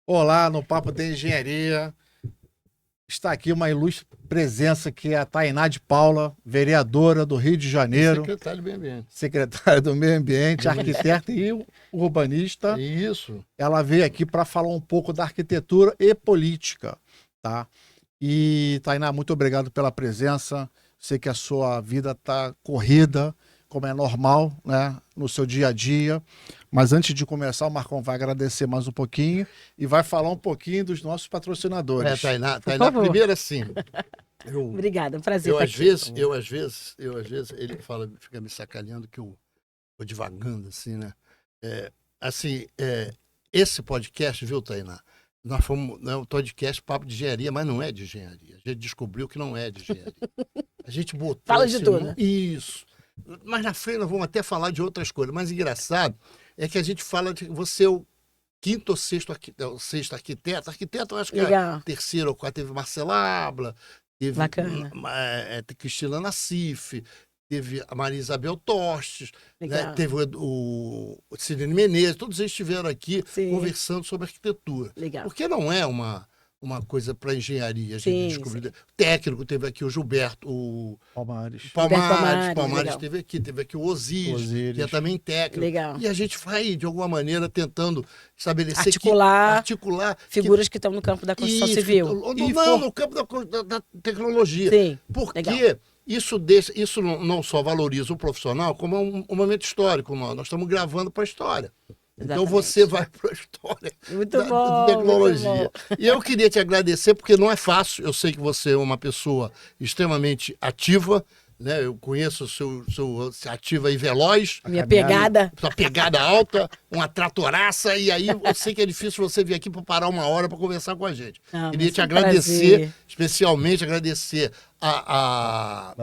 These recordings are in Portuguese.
Olá, no Papo de Engenharia. Está aqui uma ilustre presença que é a Tainá de Paula, vereadora do Rio de Janeiro, Secretário do Meio Ambiente. secretária do Meio Ambiente, arquiteta e urbanista. Isso. Ela veio aqui para falar um pouco da arquitetura e política, tá? E, Tainá, muito obrigado pela presença. Sei que a sua vida está corrida, como é normal, né, no seu dia a dia. Mas antes de começar, o Marcão vai agradecer mais um pouquinho e vai falar um pouquinho dos nossos patrocinadores. Tainá, favor. primeiro assim, Obrigada, um prazer eu estar às aqui. vezes, ele fala, fica me sacaneando que eu vou devagando assim, né? Esse podcast, viu, Tainá? Nós fomos, é um podcast Papo de Engenharia, mas não é de engenharia. A gente descobriu que não é de engenharia. A gente botou Fala de tudo, né? Isso. Mas na frente nós vamos até falar de outras coisas. Mas engraçado é que a gente fala de você é o quinto ou sexto arquiteto. Arquiteto, eu acho que é Legal. terceiro ou quarto. Teve Marcela Abla, teve Bacana. Cristina Nassif, teve a Maria Isabel Tostes, né? Legal. Teve o Cirene Menezes. Todos eles estiveram aqui Sim. conversando sobre arquitetura. Legal. Porque não é uma coisa para engenharia. A gente Sim, descobriu. sim. O técnico teve aqui o Gilberto, o Palmares. Palmares legal. teve aqui o Osíris, Osíris. que é também técnico. Legal. E a gente vai, de alguma maneira, tentando estabelecer Articular figuras que estão no campo da construção civil. No campo da tecnologia. Sim, Porque legal. isso não só valoriza o profissional, como é um momento histórico. Nós estamos gravando para a história. Então Exatamente. você vai para a história Muito da bom, tecnologia. muito bom. E eu queria te agradecer, porque não é fácil. Eu sei que você é uma pessoa extremamente ativa, né? Eu conheço o seu ativa e veloz. A minha pegada. Sua pegada alta, uma tratoraça, e aí eu sei que é difícil você vir aqui para parar uma hora para conversar com a gente. Ah, Queria mas te é um agradecer, prazer. especialmente agradecer a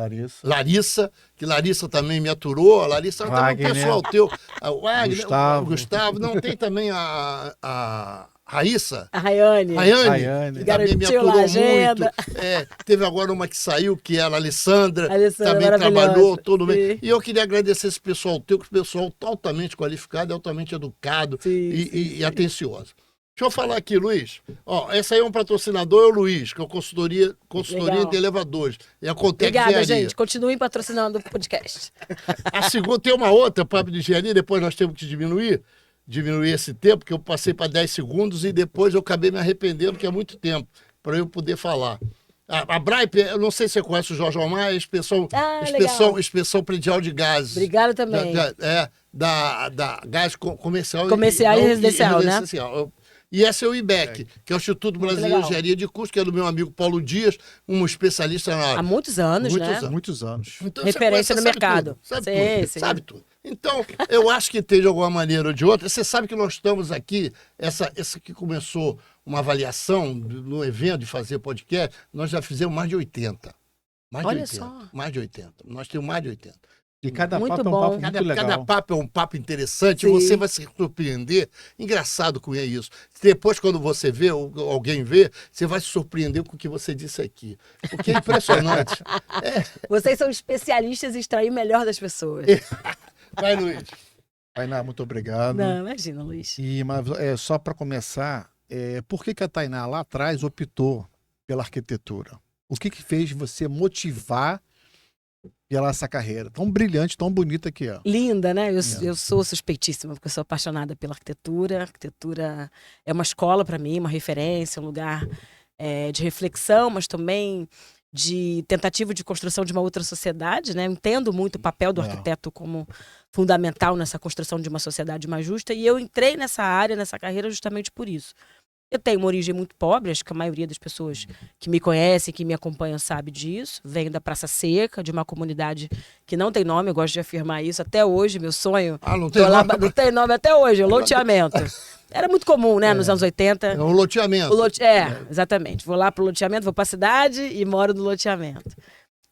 Larissa. que Larissa também me aturou. A Larissa também é um Wagner. pessoal teu. O Wagner, Gustavo. o Gustavo. Não, tem também a Raíssa. A Rayane. Rayane. Também me Garantiu lá aturou a agenda. muito. Teve agora uma que saiu, que era a Alessandra. A Alessandra, também maravilhosa. trabalhou todo bem. Sim. E eu queria agradecer esse pessoal teu, que é um pessoal altamente qualificado, altamente educado Sim, e atencioso. Deixa eu falar aqui, Luiz. Ó, esse aí é um patrocinador, é o Luiz, que é o consultoria Legal. de elevadores. É a Contec Obrigada, Engenharia. gente. Continuem patrocinando o podcast. A segunda, tem uma outra, Papo de Engenharia, depois nós temos que diminuir esse tempo, que eu passei para 10 segundos e depois eu acabei me arrependendo, que é muito tempo, para eu poder falar. A Braip, eu não sei se você conhece o Jorge Omar, é inspeção predial de gases. Obrigada também. Da gás comercial, Comercial e residencial, né? E esse é o IBEC, que é o Instituto Brasileiro de legal. Engenharia de Curso, que é do meu amigo Paulo Dias, um especialista na área. Há muitos anos, né? Muitos anos. Então, Referência você no sabe mercado. tudo, sabe Sei, tudo, sei. sabe tudo. Então, eu acho que tem de alguma maneira ou de outra. Você sabe que nós estamos aqui, essa que começou uma avaliação no evento de fazer podcast, nós já fizemos mais de 80. Olha só. Mais de 80. Nós temos mais de 80. E cada Muito papo é um bom. papo muito legal. Cada papo é um papo interessante, Sim. você vai se surpreender. Engraçado com isso. Depois, quando você vê, ou alguém vê, você vai se surpreender com o que você disse aqui. Porque é impressionante. Vocês são especialistas em extrair o melhor das pessoas. Vai, Luiz. Tainá, muito obrigado. Não, imagina, Luiz. Mas só para começar, por que a Tainá lá atrás optou pela arquitetura? O que fez você motivar pela essa carreira tão brilhante, tão bonita que é? Linda, né? Eu sou suspeitíssima, porque eu sou apaixonada pela arquitetura. A arquitetura é uma escola para mim, uma referência, um lugar de reflexão, mas também de tentativa de construção de uma outra sociedade, né? Entendo muito o papel do arquiteto como fundamental nessa construção de uma sociedade mais justa, e eu entrei nessa área, nessa carreira, justamente por isso. Eu tenho uma origem muito pobre, acho que a maioria das pessoas que me conhecem, que me acompanham, sabe disso. Venho da Praça Seca, de uma comunidade que não tem nome, eu gosto de afirmar isso. Até hoje, meu sonho... Não tem nome? Não tem nome até hoje, é o loteamento. Era muito comum, né, nos anos 80. É um loteamento. Exatamente. Vou lá pro loteamento, vou pra cidade e moro no loteamento.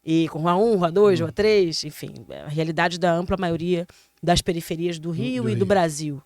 E com Rua 1, Rua 2, Rua 3, enfim, a realidade da ampla maioria das periferias do Rio e do Brasil.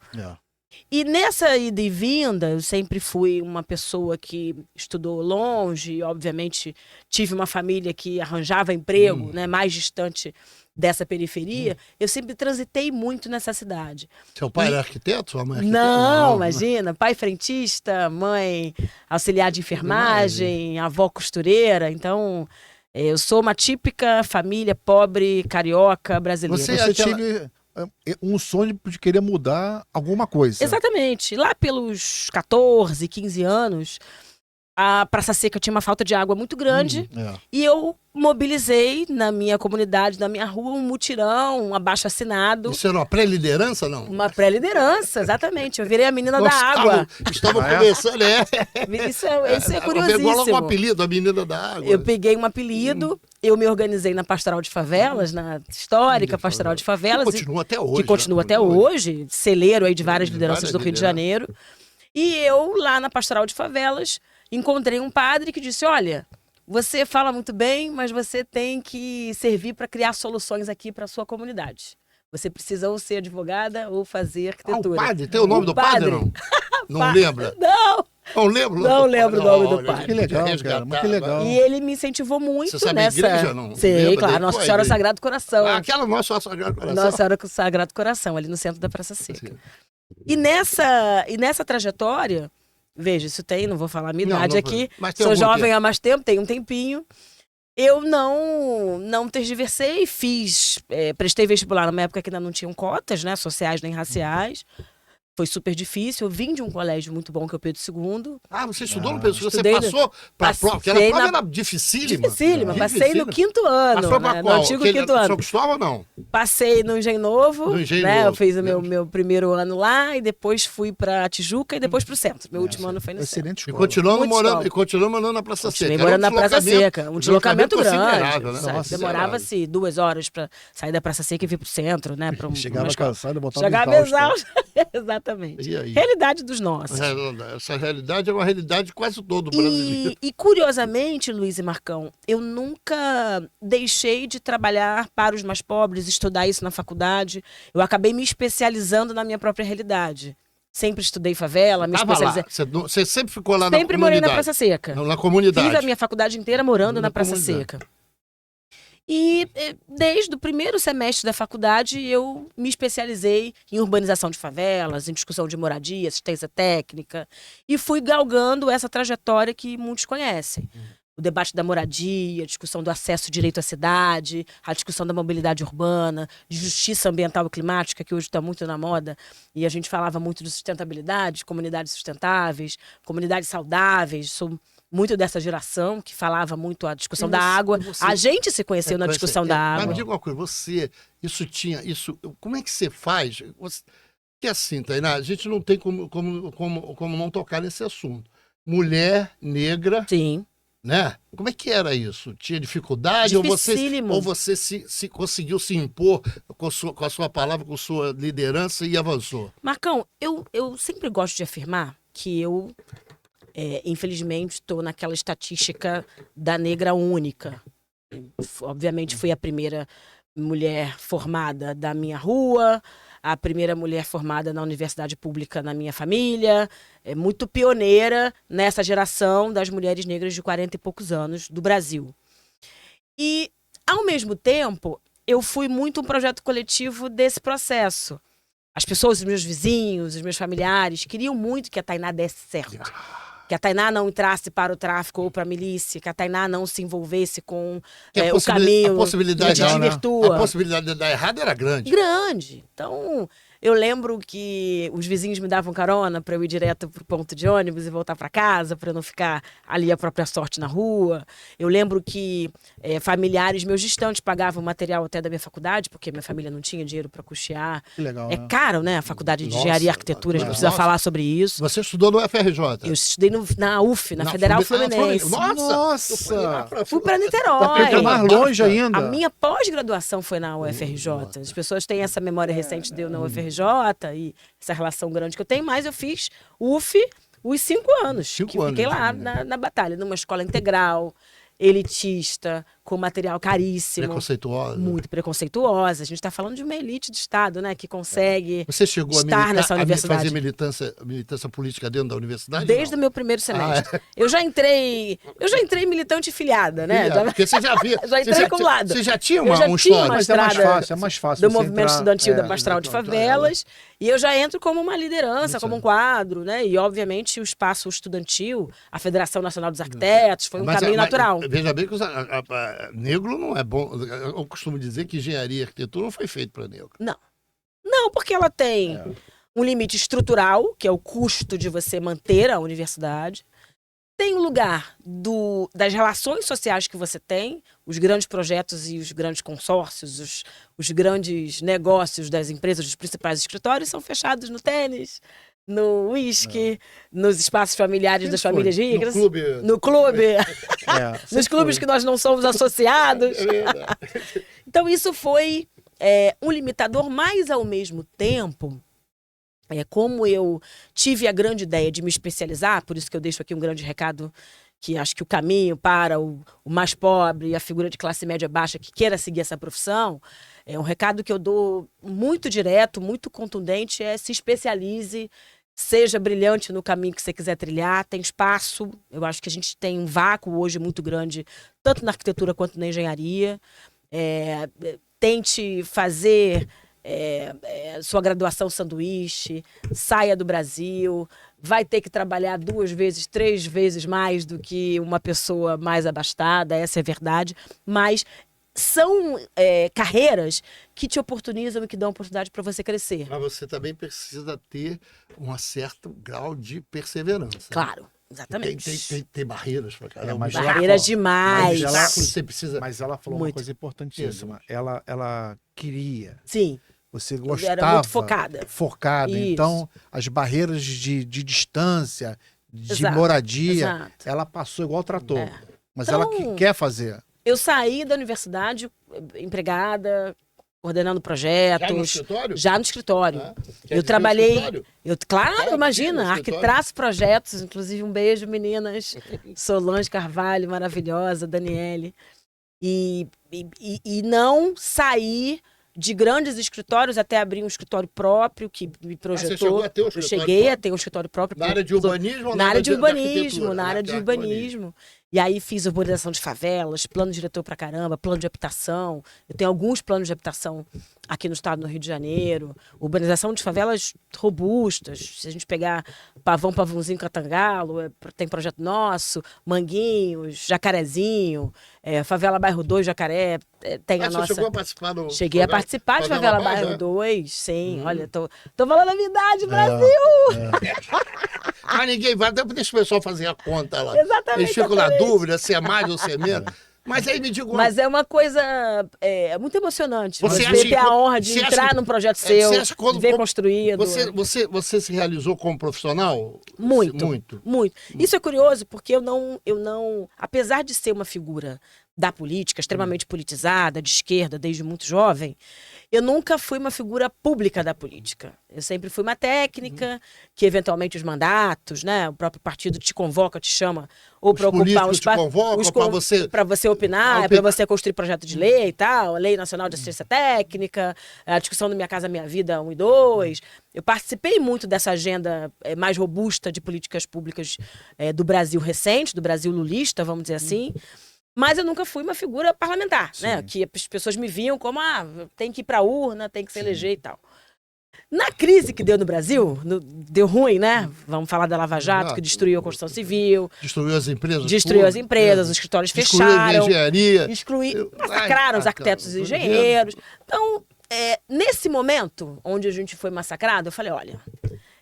E nessa ida e vinda, eu sempre fui uma pessoa que estudou longe, obviamente tive uma família que arranjava emprego, né, mais distante dessa periferia, eu sempre transitei muito nessa cidade. Seu pai era arquiteto? Sua mãe é arquiteta? Não, imagina, pai frentista, mãe auxiliar de enfermagem, avó costureira, então eu sou uma típica família pobre, carioca, brasileira. Você tinha um sonho de querer mudar alguma coisa. Exatamente. Lá pelos 14, 15 anos, a Praça Seca tinha uma falta de água muito grande e eu mobilizei na minha comunidade, na minha rua, um mutirão, um abaixo-assinado. Isso era uma pré-liderança, não? Uma pré-liderança, exatamente. Eu virei a menina da água. Estava começando, Isso é curiosíssimo. Pegou logo um apelido, a menina da água. Eu peguei um apelido, eu me organizei na Pastoral de Favelas, na histórica Pastoral de Favelas. Que continua até hoje. Que continua até hoje, celeiro aí de várias lideranças do Rio de Janeiro. E eu, lá na Pastoral de Favelas, encontrei um padre que disse, olha, você fala muito bem, mas você tem que servir para criar soluções aqui para a sua comunidade. Você precisa ou ser advogada ou fazer arquitetura. O padre? Tem o nome do padre, não? Não lembra? Não. Não lembro. Não lembro o nome do padre. Que legal, cara, mas que legal. E ele me incentivou muito você sabe nessa... igreja, não? Sei, claro, Nossa Senhora Sagrado Coração. Aquela Nossa Senhora Sagrado Coração. Nossa Senhora Sagrado Coração, ali no centro da Praça Seca. E nessa trajetória... Veja, isso tem, não vou falar a minha idade aqui. Sou jovem há mais tempo, tenho um tempinho. Eu não tergiversei, prestei vestibular numa época que ainda não tinham cotas, né, sociais nem raciais. Foi super difícil. Eu vim de um colégio muito bom, que é o Pedro II. Ah, você estudou no Pedro II? Você Estudei passou para a prova? Aquela prova era dificílima. Dificílima. Passei no 5º ano. Passou para qual? No antigo 5º ano. São Cristóvão ou não? Passei no Engenho Novo. No Engenho né? Novo. Eu fiz o meu primeiro ano lá, e depois fui para Tijuca e depois para o centro. Meu último ano foi no centro. Excelente escola. E continuamos morando na Praça Seca. Continuei morando na Praça Seca. Um deslocamento grande. Né? Demorava-se 2 horas para sair da Praça Seca e vir para o centro, né? Chegava cansado e botava Chegava exausto. Exatamente. E aí? Realidade dos nossos. Essa realidade é uma realidade quase todo brasileiro. E curiosamente, Luiz e Marcão, eu nunca deixei de trabalhar para os mais pobres, estudar isso na faculdade. Eu acabei me especializando na minha própria realidade. Sempre estudei favela, me especializei. Você sempre ficou lá na comunidade? Sempre morei na Praça Seca. Na comunidade. Fiz a minha faculdade inteira morando na Praça Seca. E desde o primeiro semestre da faculdade eu me especializei em urbanização de favelas, em discussão de moradia, assistência técnica, e fui galgando essa trajetória que muitos conhecem. O debate da moradia, a discussão do acesso direito à cidade, a discussão da mobilidade urbana, de justiça ambiental e climática, que hoje está muito na moda, e a gente falava muito de sustentabilidade, comunidades sustentáveis, comunidades saudáveis. Sou muito dessa geração que falava muito a discussão da água. A gente se conheceu na discussão da água. Mas me diga uma coisa, como é que você faz? Que assim, Tainá, a gente não tem como não tocar nesse assunto. Mulher negra, sim, né? Como é que era isso? Tinha dificuldade? Dificílimo. Ou você se conseguiu se impor com a sua palavra, com sua liderança e avançou? Marcão, eu sempre gosto de afirmar que eu... infelizmente, estou naquela estatística da negra única. Obviamente, fui a primeira mulher formada da minha rua, a primeira mulher formada na universidade pública na minha família, muito pioneira nessa geração das mulheres negras de 40 e poucos anos do Brasil. E, ao mesmo tempo, eu fui muito um projeto coletivo desse processo. As pessoas, os meus vizinhos, os meus familiares, queriam muito que a Tainá desse certo. Que a Tainá não entrasse para o tráfico ou para a milícia, que a Tainá não se envolvesse com o caminho a possibilidade que desvirtua. A possibilidade de dar errado era grande. Grande. Então, eu lembro que os vizinhos me davam carona para eu ir direto para o ponto de ônibus e voltar para casa, para não ficar ali à própria sorte na rua. Eu lembro que familiares meus distantes pagavam material até da minha faculdade, porque minha família não tinha dinheiro para custear. Que legal, É né? caro, né? A faculdade de Engenharia e Arquitetura, a gente precisa falar sobre isso. Você estudou no FRJ? Eu estudei na UF, na Federal Fluminense. Nossa! Fui para Niterói. Fica mais longe ainda. A minha pós-graduação foi na UFRJ. As pessoas têm essa memória recente de eu na UFRJ e essa relação grande que eu tenho, mas eu fiz UF os 5 anos. Fiquei lá na batalha, numa escola integral, elitista, com material caríssimo. Preconceituosa. Muito preconceituosa. A gente está falando de uma elite de Estado, né? Que consegue Você chegou estar nessa a universidade. fazer militância política dentro da universidade? Desde não? o meu primeiro semestre. Eu já entrei militante filiada, né? Porque você já via. Já entrei acumulado. Você já tinha Eu já um tinha histórico. uma Mas é mais estrada fácil, é mais fácil. do você movimento entrar- estudantil da é, Pastoral de então, Favelas, e eu já entro como uma liderança, Isso. como um quadro, né? E, obviamente, o espaço estudantil, a Federação Nacional dos Arquitetos, foi um caminho natural. Veja bem que negro não é bom. Eu costumo dizer que engenharia e arquitetura não foi feito para negro. Não, porque ela tem um limite estrutural, que é o custo de você manter a universidade. Tem o lugar das relações sociais que você tem, os grandes projetos e os grandes consórcios, os grandes negócios das empresas, dos principais escritórios são fechados no tênis, no uísque, nos espaços familiares das famílias ricas. No clube. Nos clubes que nós não somos associados. É verdade. Então isso foi um limitador, mas ao mesmo tempo, como eu tive a grande ideia de me especializar, por isso que eu deixo aqui um grande recado, que acho que o caminho para o mais pobre e a figura de classe média baixa que queira seguir essa profissão, é um recado que eu dou muito direto, muito contundente, se especialize, seja brilhante no caminho que você quiser trilhar, tem espaço. Eu acho que a gente tem um vácuo hoje muito grande, tanto na arquitetura quanto na engenharia. Tente fazer sua graduação sanduíche, saia do Brasil, vai ter que trabalhar 2 vezes, 3 vezes mais do que uma pessoa mais abastada, essa é a verdade, mas são carreiras que te oportunizam e que dão oportunidade para você crescer. Mas você também precisa ter um certo grau de perseverança. Claro, exatamente. Tem barreiras para caramba. mas Barreiras demais. Você precisa. Mas ela falou Muito. uma coisa importantíssima. Ela queria. Sim, Você gostava. era muito focada. Focada. Isso. Então, as barreiras de distância, de Exato, moradia, exato. ela passou igual trator. Mas Então, ela quer fazer. Eu saí da universidade empregada, coordenando projetos. Já no escritório? Já no escritório. Quer Eu dizer, trabalhei. no escritório? Claro, imagina, no escritório? Arquitraço Projetos, inclusive um beijo, meninas. Solange Carvalho, maravilhosa, Daniele. E não saí de grandes escritórios até abrir um escritório próprio que me projetou. Você chegou a ter um Eu escritório cheguei a próprio? ter um escritório próprio. Na área de urbanismo ou Na área de urbanismo, arquitetura? na área de urbanismo. E aí fiz urbanização de favelas, plano diretor pra caramba, plano de habitação. Eu tenho alguns planos de habitação aqui no estado do Rio de Janeiro. Urbanização de favelas robustas. Se a gente pegar Pavãozinho, Catangalo, tem projeto nosso, Manguinhos, Jacarezinho, Favela Bairro 2, Jacaré, tem a nossa... Você chegou a participar do... Cheguei a participar de Favela Bairro né? 2, sim. Olha, tô falando a minha idade, Brasil! Mas ninguém vai, deixa o pessoal fazer a conta lá. Exatamente, Eles ficam na exatamente. dúvida se é mais ou se é menos. Mas aí me diga uma Mas é uma coisa muito emocionante. Você Você acha ter a que- honra de você acha entrar que- num projeto você seu, acha que quando- ver como- construído. Você se realizou como profissional? Muito. Muito. Muito. Isso é curioso, porque eu não, apesar de ser uma figura da política, extremamente politizada, de esquerda, desde muito jovem, eu nunca fui uma figura pública da política. Eu sempre fui uma técnica, que eventualmente os mandatos, né, o próprio partido te convoca, te chama, ou Os para ocupar um políticos te espaço. convocam pra você- opinar, para você construir projeto de lei e tal, a Lei Nacional de Assistência Técnica, a discussão do Minha Casa Minha Vida 1 e 2. Eu participei muito dessa agenda mais robusta de políticas públicas do Brasil recente, do Brasil lulista, vamos dizer assim. Mas eu nunca fui uma figura parlamentar, né? Que as pessoas me viam como, tem que ir pra urna, tem que se eleger e tal. Na crise que deu no Brasil, deu ruim, né? Vamos falar da Lava Jato, que destruiu a construção civil, Destruiu as empresas. destruiu as empresas, os escritórios Destruiu a fecharam, engenharia. massacraram os arquitetos e engenheiros. Então, nesse momento onde a gente foi massacrado, eu falei, olha,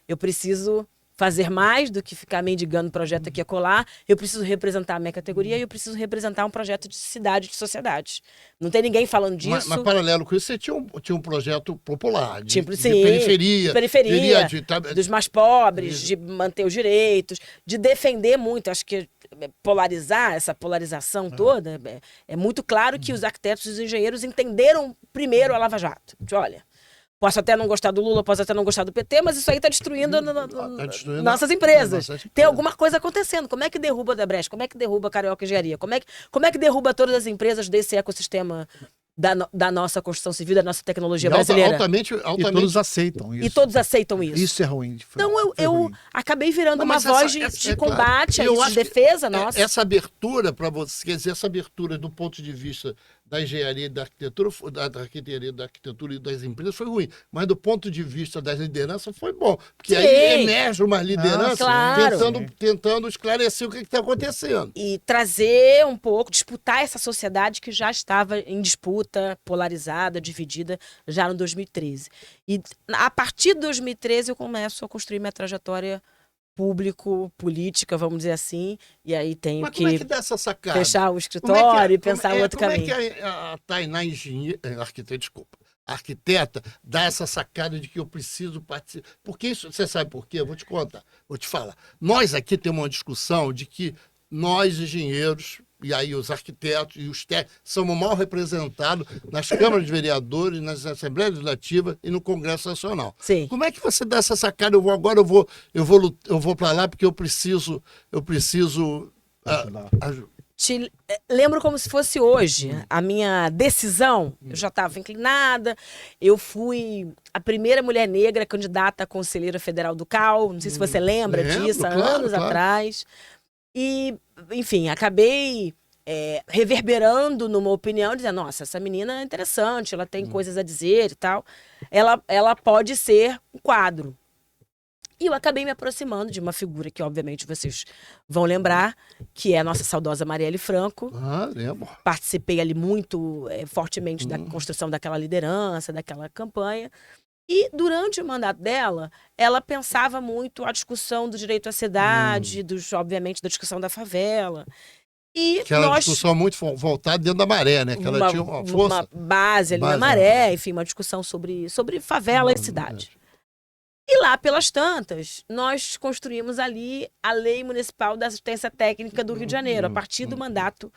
eu preciso fazer mais do que ficar mendigando projeto aqui e acolá, eu preciso representar a minha categoria e eu preciso representar um projeto de cidade, de sociedade. Não tem ninguém falando disso. Mas paralelo com isso, você tinha um projeto popular, de Sim, periferia. periferia de- dos mais pobres, de manter os direitos, de defender muito. Acho que polarizar, essa polarização toda, é muito claro que os arquitetos e os engenheiros entenderam primeiro a Lava Jato. Olha, Posso até não gostar do Lula, posso até não gostar do PT, mas isso aí está destruindo, Tá destruindo nossas empresas. nossas Tem empresas. alguma coisa acontecendo. Como é que derruba a Odebrecht? Como é que derruba a Carioca Engenharia? Como é que derruba todas as empresas desse ecossistema da nossa construção civil, da nossa tecnologia brasileira? E todos aceitam isso. E todos aceitam isso. Isso é ruim. Então Foi eu ruim. acabei virando Não, uma mas voz essa- de é claro. combate a Eu isso, de acho que defesa nossa. Essa abertura para você, quer dizer, essa abertura do ponto de vista da engenharia e da arquitetura, da arquitetura, da arquitetura e das empresas foi ruim, mas do ponto de vista das lideranças foi bom, porque Sim. aí emerge uma liderança claro. tentando esclarecer o que está acontecendo. E trazer um pouco, disputar essa sociedade que já estava em disputa, polarizada, dividida, já no 2013. E a partir de 2013 eu começo a construir minha trajetória política, vamos dizer assim, e aí tenho Mas como é que que dá essa sacada? fechar o Como é escritório e pensar em outro como caminho. é que a Tainá arquiteta, desculpa, a arquiteta dá essa sacada de que eu preciso participar? Porque isso, você sabe por quê? Eu vou te contar, vou te falar. Nós aqui temos uma discussão de que nós, engenheiros, e aí os arquitetos e os técnicos, somos mal representados nas câmaras de vereadores, nas assembleias legislativas e no Congresso Nacional. Sim. Como é que você dá essa sacada? Eu vou para lá porque eu preciso Lembro como se fosse hoje. A minha decisão, eu já estava inclinada. Eu fui a primeira mulher negra candidata a conselheira federal do CAL. Não sei se você lembra Lembro, disso, há claro, anos claro. atrás. E, enfim, acabei reverberando numa opinião, dizendo, nossa, essa menina é interessante, ela tem coisas a dizer e tal. Ela pode ser um quadro. E eu acabei me aproximando de uma figura que, obviamente, vocês vão lembrar, que é a nossa saudosa Marielle Franco. lembro. Participei ali muito fortemente da construção daquela liderança, daquela campanha. E durante o mandato dela, ela pensava muito a discussão do direito à cidade, obviamente, da discussão da favela. E Que era uma nós, discussão muito voltada dentro da maré, né? Que ela tinha uma força. uma base ali na Base, maré, enfim, uma discussão sobre favela e cidade. E lá pelas tantas, nós construímos ali a Lei Municipal da Assistência Técnica do Rio de Janeiro, a partir do mandato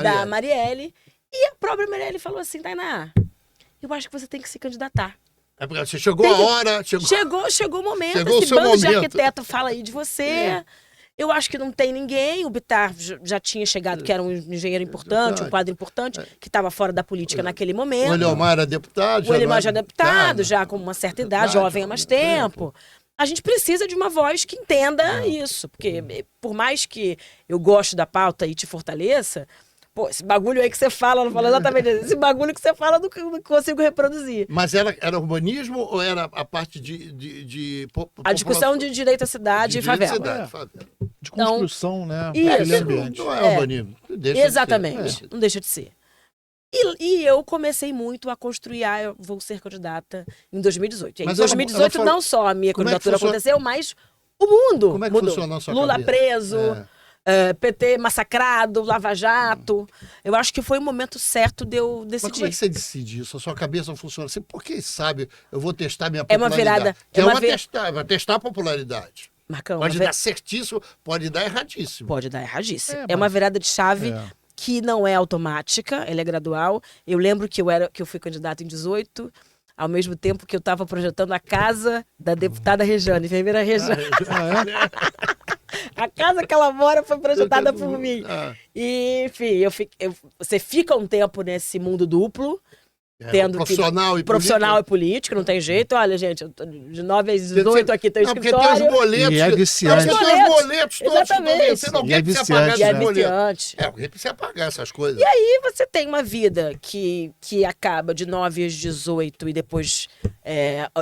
da Marielle. E a própria Marielle falou assim, Tainá, eu acho que você tem que se candidatar. É porque você chegou a hora. Chegou o momento, Chegou o esse seu bando de momento. arquiteto fala aí de você. Eu acho que não tem ninguém. O Bittar já tinha chegado, que era um engenheiro importante, um quadro importante, que estava fora da política naquele momento. O Eliomar era deputado. O Eliomar já é era deputado, já com uma certa idade, jovem há mais tempo. A gente precisa de uma voz que entenda isso. Porque, por mais que eu goste da pauta e te fortaleça, pô, esse bagulho aí que você fala, não fala exatamente isso. Esse bagulho que você fala, não consigo reproduzir. Mas era urbanismo ou era a parte de A discussão de direito à cidade e favela. De construção, né? Isso. Aquele ambiente. Não é urbanismo. Deixa de Exatamente, ser. não deixa de ser. E eu comecei muito a construir, eu vou ser candidata em 2018. E aí, em Mas 2018 ela falou- não só a minha Como é que candidatura funciona- aconteceu, mas o mundo Como é que mudou. funcionou a sua Lula cabeça? preso, PT massacrado, Lava Jato. Eu acho que foi o momento certo de eu Mas como é decidir. que você decide isso? A sua cabeça funciona assim? Por quem sabe eu vou testar minha É uma popularidade? virada- Que é uma vai testar a popularidade. Marcão, Pode uma dar certíssimo, pode dar erradíssimo. Pode dar erradice. É, Uma mas- virada de chave É. que não é automática, ela é gradual. Eu lembro que eu fui candidata em 18, ao mesmo tempo que eu estava projetando a casa da deputada Rejane, enfermeira Rejane. A casa que ela mora foi projetada por mim. E, enfim, você fica um tempo nesse mundo duplo, tendo profissional e político, não tem jeito. Olha, gente, eu tô de 9 às 18 aqui tem Não, porque tem escritório. os boletos. E é viciante. Porque tem os boletos todos. Exatamente. Você não E quer é que você pagar viciante, E é esses boletos. viciante. Alguém precisa pagar essas coisas. E você tem uma vida que acaba de 9 às 18 e depois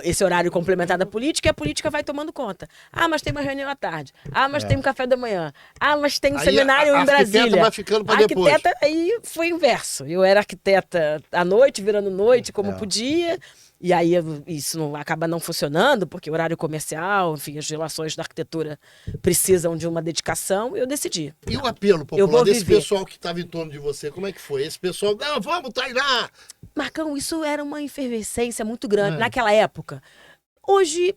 esse horário complementar da política, e a política vai tomando conta. Ah, mas tem uma reunião à tarde. Ah, mas tem um café da manhã. Ah, mas tem um Aí seminário a em Brasília. arquiteta vai ficando pra A depois. arquiteta aí foi inverso. Eu era arquiteta à noite, virando noite, como podia. E aí isso acaba não funcionando, porque o horário comercial, enfim, as relações da arquitetura precisam de uma dedicação, e eu decidi. E o apelo Eu popular vou desse viver. pessoal que estava em torno de você, como é que foi? Esse pessoal, não, vamos, Tainá! Marcão, isso era uma efervescência muito grande naquela época. Hoje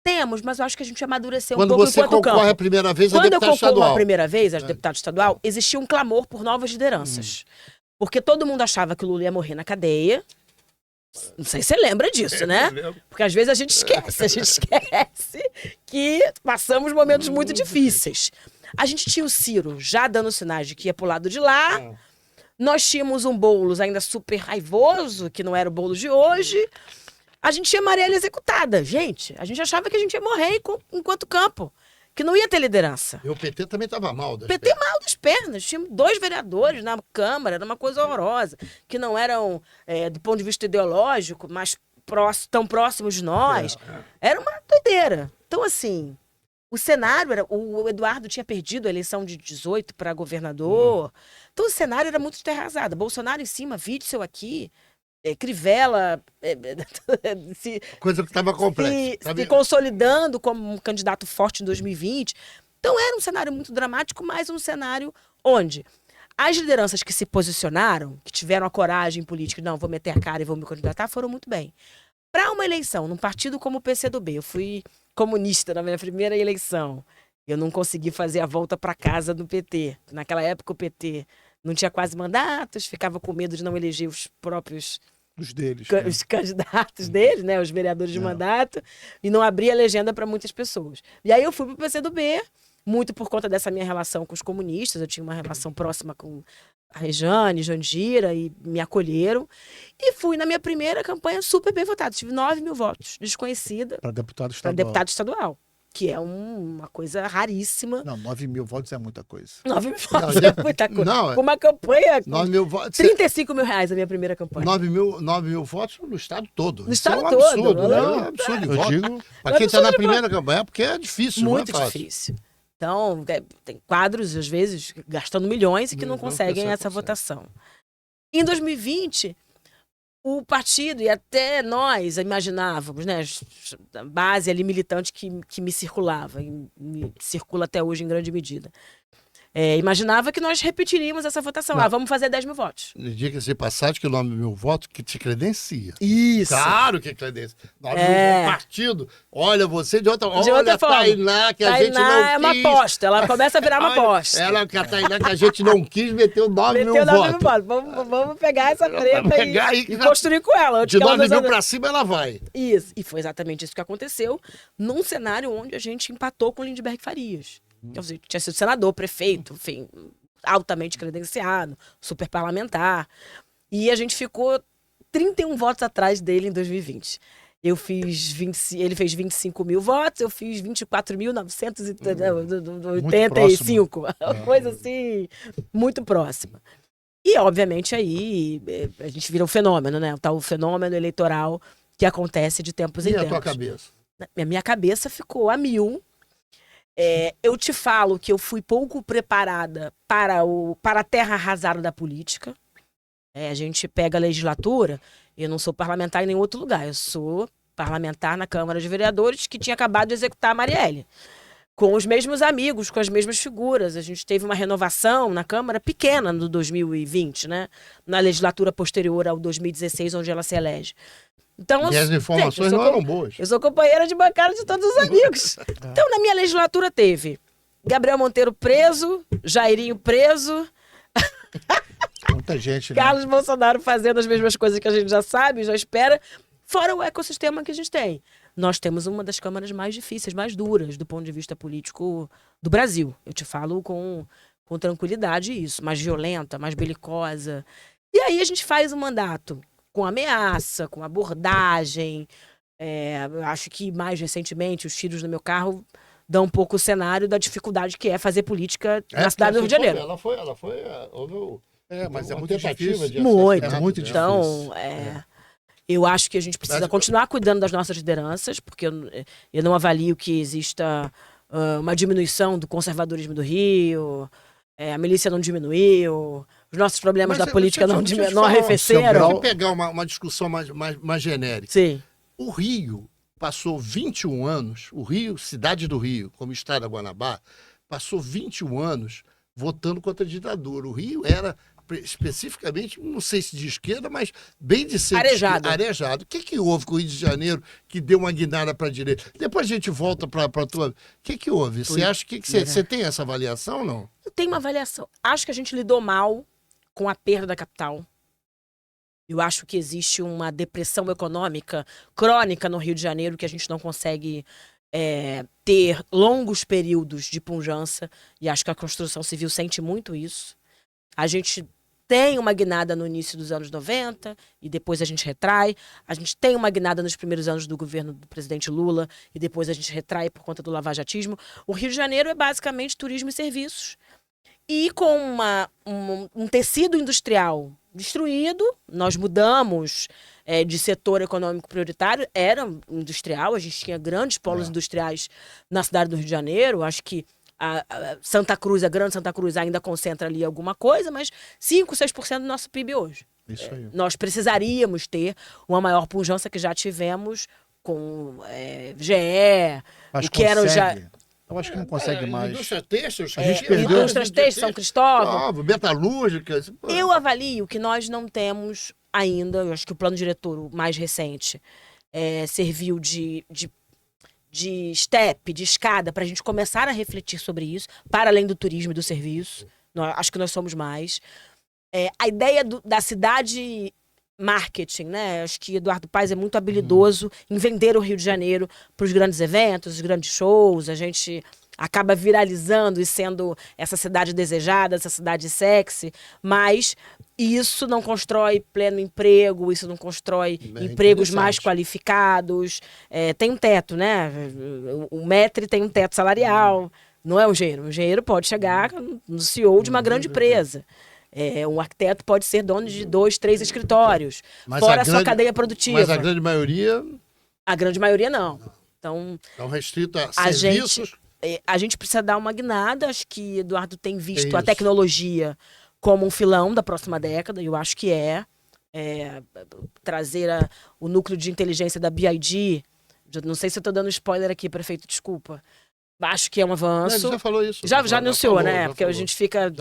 temos, mas eu acho que a gente amadureceu Quando um pouco você enquanto concorre campo. a primeira vez a Quando eu deputado concorro estadual. a primeira vez, a deputado estadual, existia um clamor por novas lideranças. Porque todo mundo achava que o Lula ia morrer na cadeia. Não sei se você lembra disso, né? Porque às vezes a gente esquece que passamos momentos muito difíceis. A gente tinha o Ciro já dando sinais de que ia pro lado de lá. Nós tínhamos um Boulos ainda super raivoso, que não era o Boulos de hoje. A gente tinha Marielle executada. Gente, a gente achava que a gente ia morrer enquanto campo, que não ia ter liderança. E o PT também estava mal das PT mal das pernas. Tinha 2 vereadores na Câmara, era uma coisa horrorosa, que não eram, do ponto de vista ideológico, mas tão próximos de nós. Era uma doideira. Então, assim, o cenário era... O Eduardo tinha perdido a eleição de 18 para governador. Então, o cenário era muito terrasado. Bolsonaro em cima, Witzel aqui, Crivella... Coisa que estava complexa. Se consolidando como um candidato forte em 2020. Então era um cenário muito dramático, mas um cenário onde as lideranças que se posicionaram, que tiveram a coragem política, não, vou meter a cara e vou me candidatar, foram muito bem. Para uma eleição, num partido como o PCdoB, eu fui comunista na minha primeira eleição, eu não consegui fazer a volta para casa do PT. Naquela época o PT não tinha quase mandatos, ficava com medo de não eleger os próprios... Os deles. Os candidatos deles, né? Os vereadores de mandato, e não abria legenda para muitas pessoas. E aí eu fui pro PCdoB, muito por conta dessa minha relação com os comunistas. Eu tinha uma relação próxima com a Rejane, Jandira, e me acolheram. E fui na minha primeira campanha super bem votada. Tive 9 mil votos, desconhecida. Para deputado Para estadual. deputado estadual. Que é uma coisa raríssima. Não, 9 mil votos é muita coisa. 9 mil votos é muita coisa. Não, Com uma campanha... 9 mil votos. 35 mil reais a minha primeira campanha. 9 mil votos no estado todo. No Isso estado é um absurdo, todo. né? É um absurdo de Eu voto. digo... Para quem está na primeira campanha, porque é difícil, Muito não é fácil. difícil. Então, tem quadros, às vezes, gastando milhões e que não conseguem essa votação. Em 2020, o partido, e até nós imaginávamos, né, a base ali militante que me circulava, e me circula até hoje em grande medida, imaginava que nós repetiríamos essa votação. Não. Vamos fazer 10 mil votos. Diga-se de passagem que o 9 mil votos que te credencia. Isso. Claro que credencia. 9 mil votos partido. Olha, você de outra outra forma. Tainá, que a gente não Tainá é uma quis. aposta. Ela começa a virar uma aposta. Ela, que a Tainá, que a gente não quis, meteu 9 mil Meteu 9 mil votos. votos. Vamos pegar essa treta pegar e e construir com ela. De 9 mil pra cima ela vai. Isso. E foi exatamente isso que aconteceu num cenário onde a gente empatou com o Lindbergh Farias. Quer dizer, tinha sido senador, prefeito, enfim, altamente credenciado, super parlamentar. E a gente ficou 31 votos atrás dele em 2020. Ele fez 25 mil votos, eu fiz 24.985. Uma coisa assim, muito próxima. E, obviamente, aí a gente vira um fenômeno, né? O tal fenômeno eleitoral que acontece de tempos em E a tempos. tua cabeça? A minha cabeça ficou a mil. Eu te falo que eu fui pouco preparada para a terra arrasada da política. A gente pega a legislatura, eu não sou parlamentar em nenhum outro lugar, eu sou parlamentar na Câmara de Vereadores que tinha acabado de executar a Marielle. Com os mesmos amigos, com as mesmas figuras. A gente teve uma renovação na Câmara pequena no 2020, né? Na legislatura posterior ao 2016, onde ela se elege. Então, e as informações não eram boas. Eu sou companheira de bancada de todos os amigos. Então, na minha legislatura teve Gabriel Monteiro preso, Jairinho preso, Muita gente, né? Carlos Bolsonaro fazendo as mesmas coisas que a gente já sabe, já espera, fora o ecossistema que a gente tem. Nós temos uma das câmaras mais difíceis, mais duras do ponto de vista político do Brasil. Eu te falo com tranquilidade isso, mais violenta, mais belicosa. E aí a gente faz um mandato com ameaça, com abordagem. Eu acho que mais recentemente os tiros no meu carro dão um pouco o cenário da dificuldade que é fazer política na cidade do Rio de Janeiro. Ela foi mas é uma muito tentativa difícil. de Muito. É muito difícil. Então, eu acho que a gente precisa continuar cuidando das nossas lideranças, porque eu não avalio que exista uma diminuição do conservadorismo do Rio, a milícia não diminuiu, os nossos problemas da política não arrefeceram. Deixa eu pegar uma discussão mais genérica. Sim. O Rio passou 21 anos, o Rio, cidade do Rio, como estado da Guanabara, passou 21 anos votando contra a ditadura. O Rio era especificamente, não sei se de esquerda, mas bem de centro. Arejado. O que houve com o Rio de Janeiro que deu uma guinada para a direita? Depois a gente volta para a tua... O que houve? Você acha que você tem essa avaliação ou não? Eu tenho uma avaliação. Acho que a gente lidou mal com a perda da capital. Eu acho que existe uma depressão econômica crônica no Rio de Janeiro que a gente não consegue ter longos períodos de pujança, e acho que a construção civil sente muito isso. A gente tem uma guinada no início dos anos 90 e depois a gente retrai. A gente tem uma guinada nos primeiros anos do governo do presidente Lula e depois a gente retrai por conta do lavajatismo. O Rio de Janeiro é basicamente turismo e serviços. E com um tecido industrial destruído, nós mudamos de setor econômico prioritário, era industrial, a gente tinha grandes polos industriais na cidade do Rio de Janeiro. Acho que a Santa Cruz, a Grande Santa Cruz, ainda concentra ali alguma coisa, mas 5, 6% do nosso PIB hoje. Isso aí. Nós precisaríamos ter uma maior pujança que já tivemos com GE, Mas o que eram já... Eu acho que não consegue mais. Indústria têxtil, A gente perdeu. Indústrias têxteis, São Cristóvão. Metalúrgicas. Eu avalio que nós não temos ainda, eu acho que o plano diretor o mais recente serviu de step, de escada, para a gente começar a refletir sobre isso, para além do turismo e do serviço. Acho que nós somos mais. A ideia da cidade marketing, né? Acho que Eduardo Paes é muito habilidoso em vender o Rio de Janeiro para os grandes eventos, os grandes shows. A gente acaba viralizando e sendo essa cidade desejada, essa cidade sexy, mas isso não constrói pleno emprego, isso não constrói empregos mais qualificados. Tem um teto, né? O Metri tem um teto salarial, não é um engenheiro. O engenheiro pode chegar no CEO de uma grande empresa. Um arquiteto pode ser dono de 2, 3 escritórios, fora a sua cadeia produtiva. Mas a grande maioria... A grande maioria não. Então restrito a serviços... A gente precisa dar uma guinada. Acho que Eduardo tem visto a tecnologia como um filão da próxima década, e eu acho que trazer o núcleo de inteligência da BID. Não sei se eu estou dando spoiler aqui, prefeito, desculpa. Acho que é um avanço. Ele já falou isso. Já anunciou, falou, né? Porque a gente fica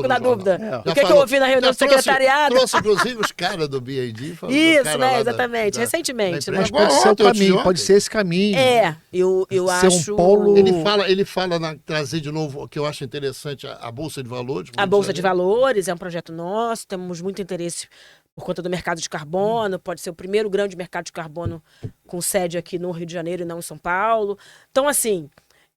na dúvida. O que eu ouvi na reunião do secretariado? Trouxe, inclusive, os caras do BID. Isso, né? Exatamente. Recentemente. Mas pode ser o caminho, pode ser esse caminho. Eu acho... Um polo... Ele fala trazer de novo, que eu acho interessante, a Bolsa de Valores. A Bolsa de Valores é um projeto nosso, temos muito interesse por conta do mercado de carbono. Pode ser o primeiro grande mercado de carbono com sede aqui no Rio de Janeiro e não em São Paulo. Então, assim...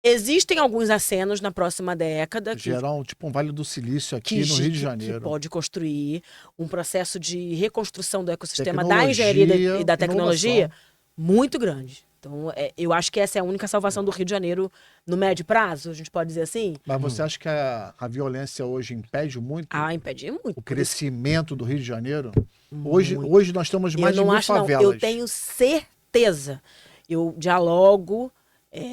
Existem alguns acenos na próxima década. Gerar um Vale do Silício aqui no Rio de Janeiro. Que pode construir um processo de reconstrução do ecossistema da engenharia e da tecnologia muito grande. Então, eu acho que essa é a única salvação do Rio de Janeiro no médio prazo, a gente pode dizer assim. Mas você acha que a violência hoje impede muito? Impede muito. O crescimento do Rio de Janeiro? Hoje nós temos mais de 1000 favelas. Eu tenho certeza. Eu dialogo,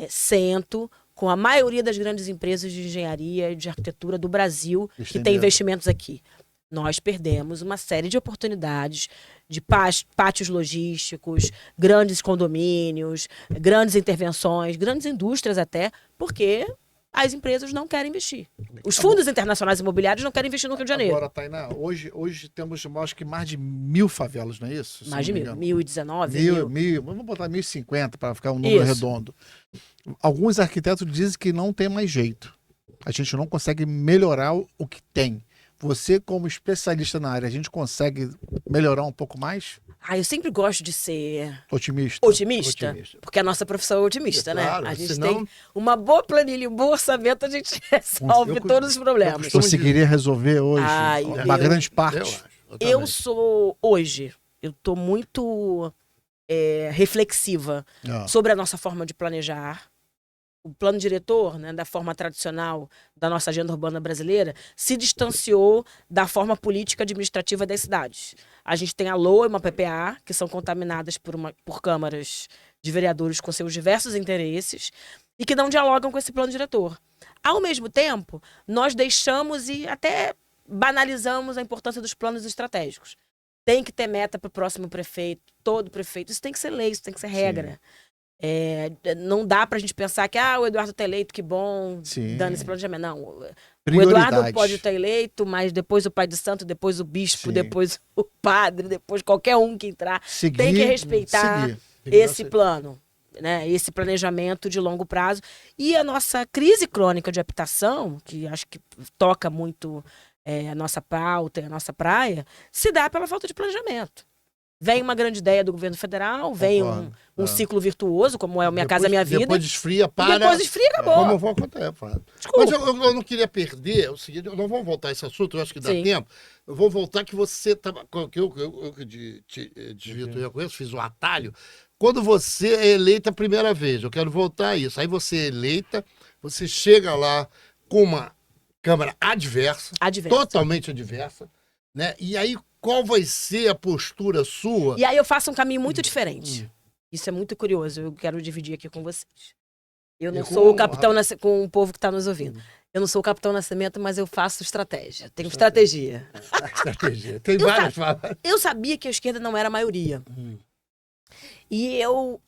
sento com a maioria das grandes empresas de engenharia e de arquitetura do Brasil que tem investimentos aqui. Nós perdemos uma série de oportunidades de pátios logísticos, grandes condomínios, grandes intervenções, grandes indústrias até, porque as empresas não querem investir. Os fundos internacionais imobiliários não querem investir no Rio de Janeiro. Agora, Tainá, hoje temos, acho que mais de 1000 favelas, não é isso? Mais de 1000. 1019. 1000. Vamos botar 1050 para ficar um número redondo. Alguns arquitetos dizem que não tem mais jeito. A gente não consegue melhorar o que tem. Você, como especialista na área, a gente consegue melhorar um pouco mais? Eu sempre gosto de ser otimista. Porque a nossa profissão é otimista, né? Claro, a gente tem uma boa planilha, um bom orçamento, a gente resolve todos os problemas. Eu conseguiria resolver hoje uma grande parte. Eu tô muito reflexiva sobre a nossa forma de planejar. O plano diretor, né, da forma tradicional da nossa agenda urbana brasileira, se distanciou da forma política administrativa das cidades. A gente tem a LOA e uma PPA, que são contaminadas por câmaras de vereadores com seus diversos interesses e que não dialogam com esse plano diretor. Ao mesmo tempo, nós deixamos e até banalizamos a importância dos planos estratégicos. Tem que ter meta para o próximo prefeito, todo prefeito. Isso tem que ser lei, isso tem que ser regra. Sim. Não dá pra gente pensar que o Eduardo tá eleito, que bom, dando esse planejamento. Não, o Eduardo pode estar eleito, mas depois o pai de santo, depois o bispo, depois o padre, depois qualquer um que entrar, tem que respeitar esse plano, né? Esse planejamento de longo prazo. E a nossa crise crônica de habitação, que acho que toca muito a nossa pauta, a nossa praia, se dá pela falta de planejamento. Vem uma grande ideia do governo federal, vem um ciclo virtuoso, como é o Minha Casa Minha Vida. Depois esfria, para... Depois esfria, acabou. Como vou contar, mas eu não queria perder o seguinte, não vamos voltar a esse assunto, eu acho que dá tempo. Eu vou voltar que você estava... Eu desvio tua conheço, fiz um atalho. Quando você é eleita a primeira vez, eu quero voltar a isso. Aí você é eleita, você chega lá com uma Câmara adversa. Totalmente adversa, né? E aí, qual vai ser a postura sua? E aí eu faço um caminho muito diferente. Isso é muito curioso, eu quero dividir aqui com vocês. Eu não sou o capitão com o povo que está nos ouvindo. Eu não sou o Capitão Nascimento, mas eu faço estratégia. Tenho estratégia. Estratégia. Tem várias palavras. Eu sabia que a esquerda não era a maioria. E eu,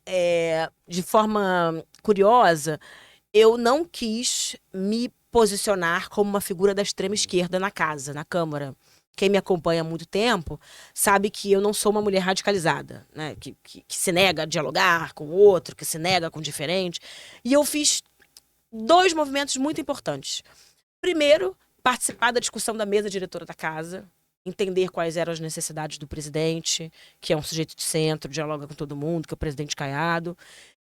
de forma curiosa, eu não quis me posicionar como uma figura da extrema esquerda na casa, na Câmara. Quem me acompanha há muito tempo sabe que eu não sou uma mulher radicalizada, né? Que se nega a dialogar com o outro, que se nega com o diferente. E eu fiz 2 movimentos muito importantes. Primeiro, participar da discussão da mesa diretora da casa, entender quais eram as necessidades do presidente, que é um sujeito de centro, dialoga com todo mundo, que é o presidente Caiado.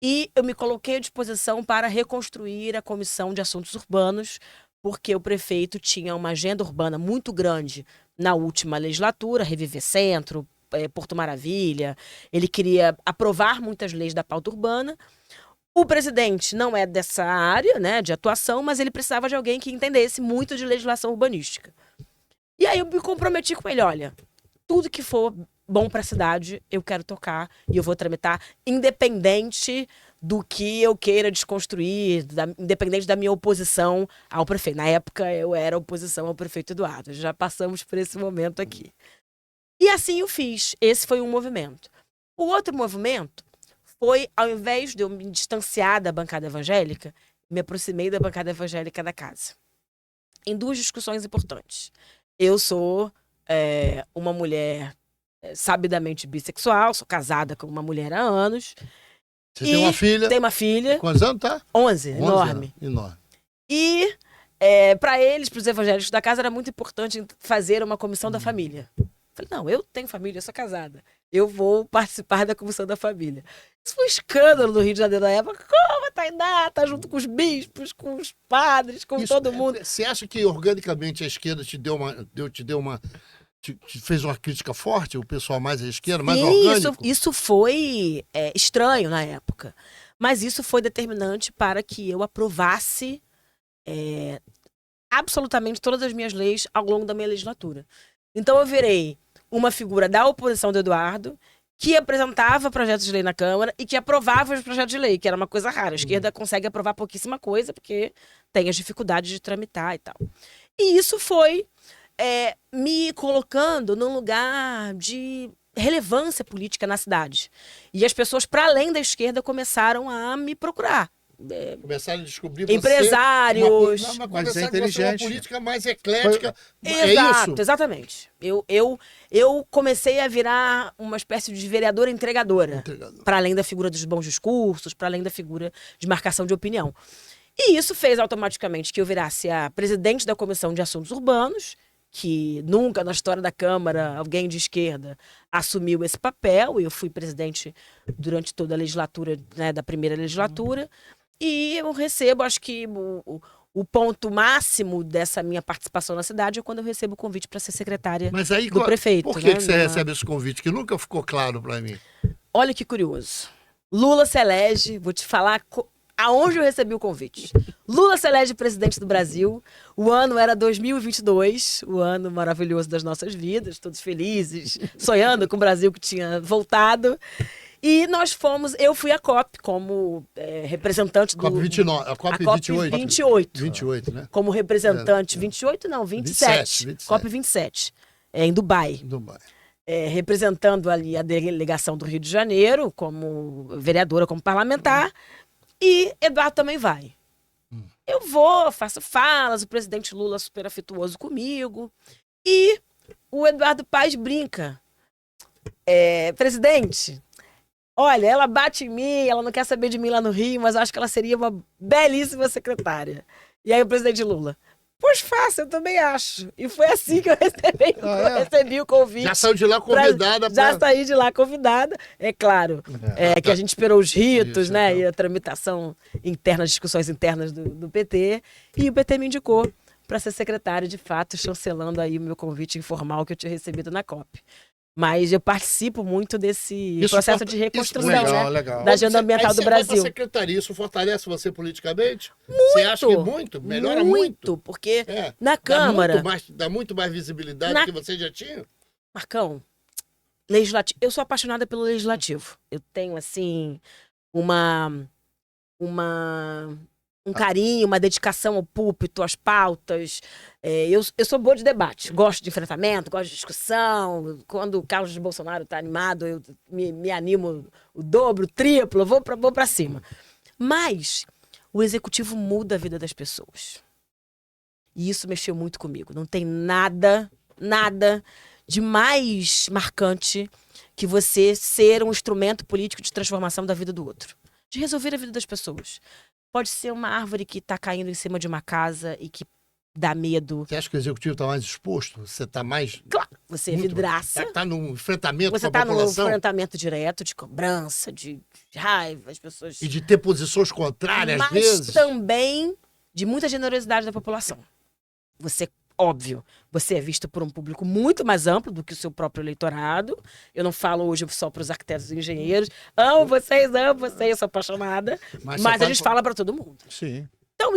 E eu me coloquei à disposição para reconstruir a Comissão de Assuntos Urbanos, porque o prefeito tinha uma agenda urbana muito grande na última legislatura, Reviver Centro, Porto Maravilha. Ele queria aprovar muitas leis da pauta urbana. O presidente não é dessa área, né, de atuação, mas ele precisava de alguém que entendesse muito de legislação urbanística. E aí eu me comprometi com ele, olha, tudo que for bom para a cidade, eu quero tocar e eu vou tramitar, independente do que eu queira desconstruir, independente da minha oposição ao prefeito. Na época, eu era oposição ao prefeito Eduardo. Já passamos por esse momento aqui. E assim eu fiz. Esse foi um movimento. O outro movimento foi, ao invés de eu me distanciar da bancada evangélica, me aproximei da bancada evangélica da casa. Em 2 discussões importantes. Eu sou uma mulher sabidamente bissexual, sou casada com uma mulher há anos. Você tem uma filha? Tem uma filha. Quantos anos tá? 11, enorme. Enorme. E para eles, para os evangélicos da casa, era muito importante fazer uma comissão da família. Falei, não, eu tenho família, eu sou casada. Eu vou participar da comissão da família. Isso foi um escândalo no Rio de Janeiro na época. Como a Tainá tá junto com os bispos, com os padres, com todo mundo. Você acha que organicamente a esquerda te fez uma crítica forte, o pessoal mais à esquerda, mais orgânico? Isso foi estranho na época. Mas isso foi determinante para que eu aprovasse absolutamente todas as minhas leis ao longo da minha legislatura. Então eu virei uma figura da oposição do Eduardo, que apresentava projetos de lei na Câmara e que aprovava os projetos de lei, que era uma coisa rara. A esquerda consegue aprovar pouquíssima coisa, porque tem as dificuldades de tramitar e tal. E isso foi me colocando num lugar de relevância política na cidade. E as pessoas, para além da esquerda, começaram a me procurar. Começaram a descobrir empresários. Mas é inteligente. Uma política mais eclética. Exato, isso? Exatamente. Eu comecei a virar uma espécie de vereadora entregadora. Para além da figura dos bons discursos, para além da figura de marcação de opinião. E isso fez automaticamente que eu virasse a presidente da Comissão de Assuntos Urbanos, que nunca na história da Câmara alguém de esquerda assumiu esse papel. Eu fui presidente durante toda a legislatura, né, da primeira legislatura. E eu recebo, acho que o ponto máximo dessa minha participação na cidade é quando eu recebo o convite para ser secretária do prefeito. Por que você recebe esse convite? Que nunca ficou claro para mim. Olha que curioso. Lula se elege, vou te falar aonde eu recebi o convite. Lula se elege presidente do Brasil. O ano era 2022, o ano maravilhoso das nossas vidas, todos felizes, sonhando com o Brasil que tinha voltado. E eu fui à COP como representante do... COP 29, a COP 28. 28, né? Como representante, 28 não, 27. COP 27, em Dubai. Representando ali a delegação do Rio de Janeiro, como vereadora, como parlamentar. E Eduardo também vai. Eu vou, faço falas, o presidente Lula super afetuoso comigo. E o Eduardo Paes brinca. Presidente... Olha, ela bate em mim, ela não quer saber de mim lá no Rio, mas eu acho que ela seria uma belíssima secretária. E aí o presidente Lula, Pois faça, eu também acho. E foi assim que eu recebi o convite. Já saiu de lá convidada. Já saí de lá convidada. É claro que a gente esperou os ritos, Isso, né? então. E a tramitação interna, as discussões internas do PT. E o PT me indicou para ser secretário, de fato, chancelando aí o meu convite informal que eu tinha recebido na COP. Mas eu participo muito desse processo de reconstrução, legal, né? legal. Da agenda ambiental do Brasil. Você vai pra secretaria, isso fortalece você politicamente? Você acha que muito? Melhora muito? Porque na Câmara... Dá muito mais visibilidade do que você já tinha? Marcão, legislativo. Eu sou apaixonada pelo legislativo. Eu tenho, assim, um carinho, uma dedicação ao púlpito, às pautas. Eu sou boa de debate, gosto de enfrentamento, gosto de discussão. Quando o Carlos Bolsonaro está animado, eu me animo o dobro, o triplo, eu vou para cima. Mas o executivo muda a vida das pessoas. E isso mexeu muito comigo. Não tem nada de mais marcante que você ser um instrumento político de transformação da vida do outro. De resolver a vida das pessoas. Pode ser uma árvore que está caindo em cima de uma casa e que dá medo. Você acha que o executivo está mais exposto? Você está mais... Claro, você é vidraça. Está num enfrentamento você com a população? Você está num enfrentamento direto, de cobrança, de raiva, as pessoas... E de ter posições contrárias, às vezes? Mas também de muita generosidade da população. Óbvio, você é visto por um público muito mais amplo do que o seu próprio eleitorado. Eu não falo hoje só para os arquitetos e engenheiros. Amo vocês, eu sou apaixonada. Mas a gente fala para todo mundo. Sim. Então,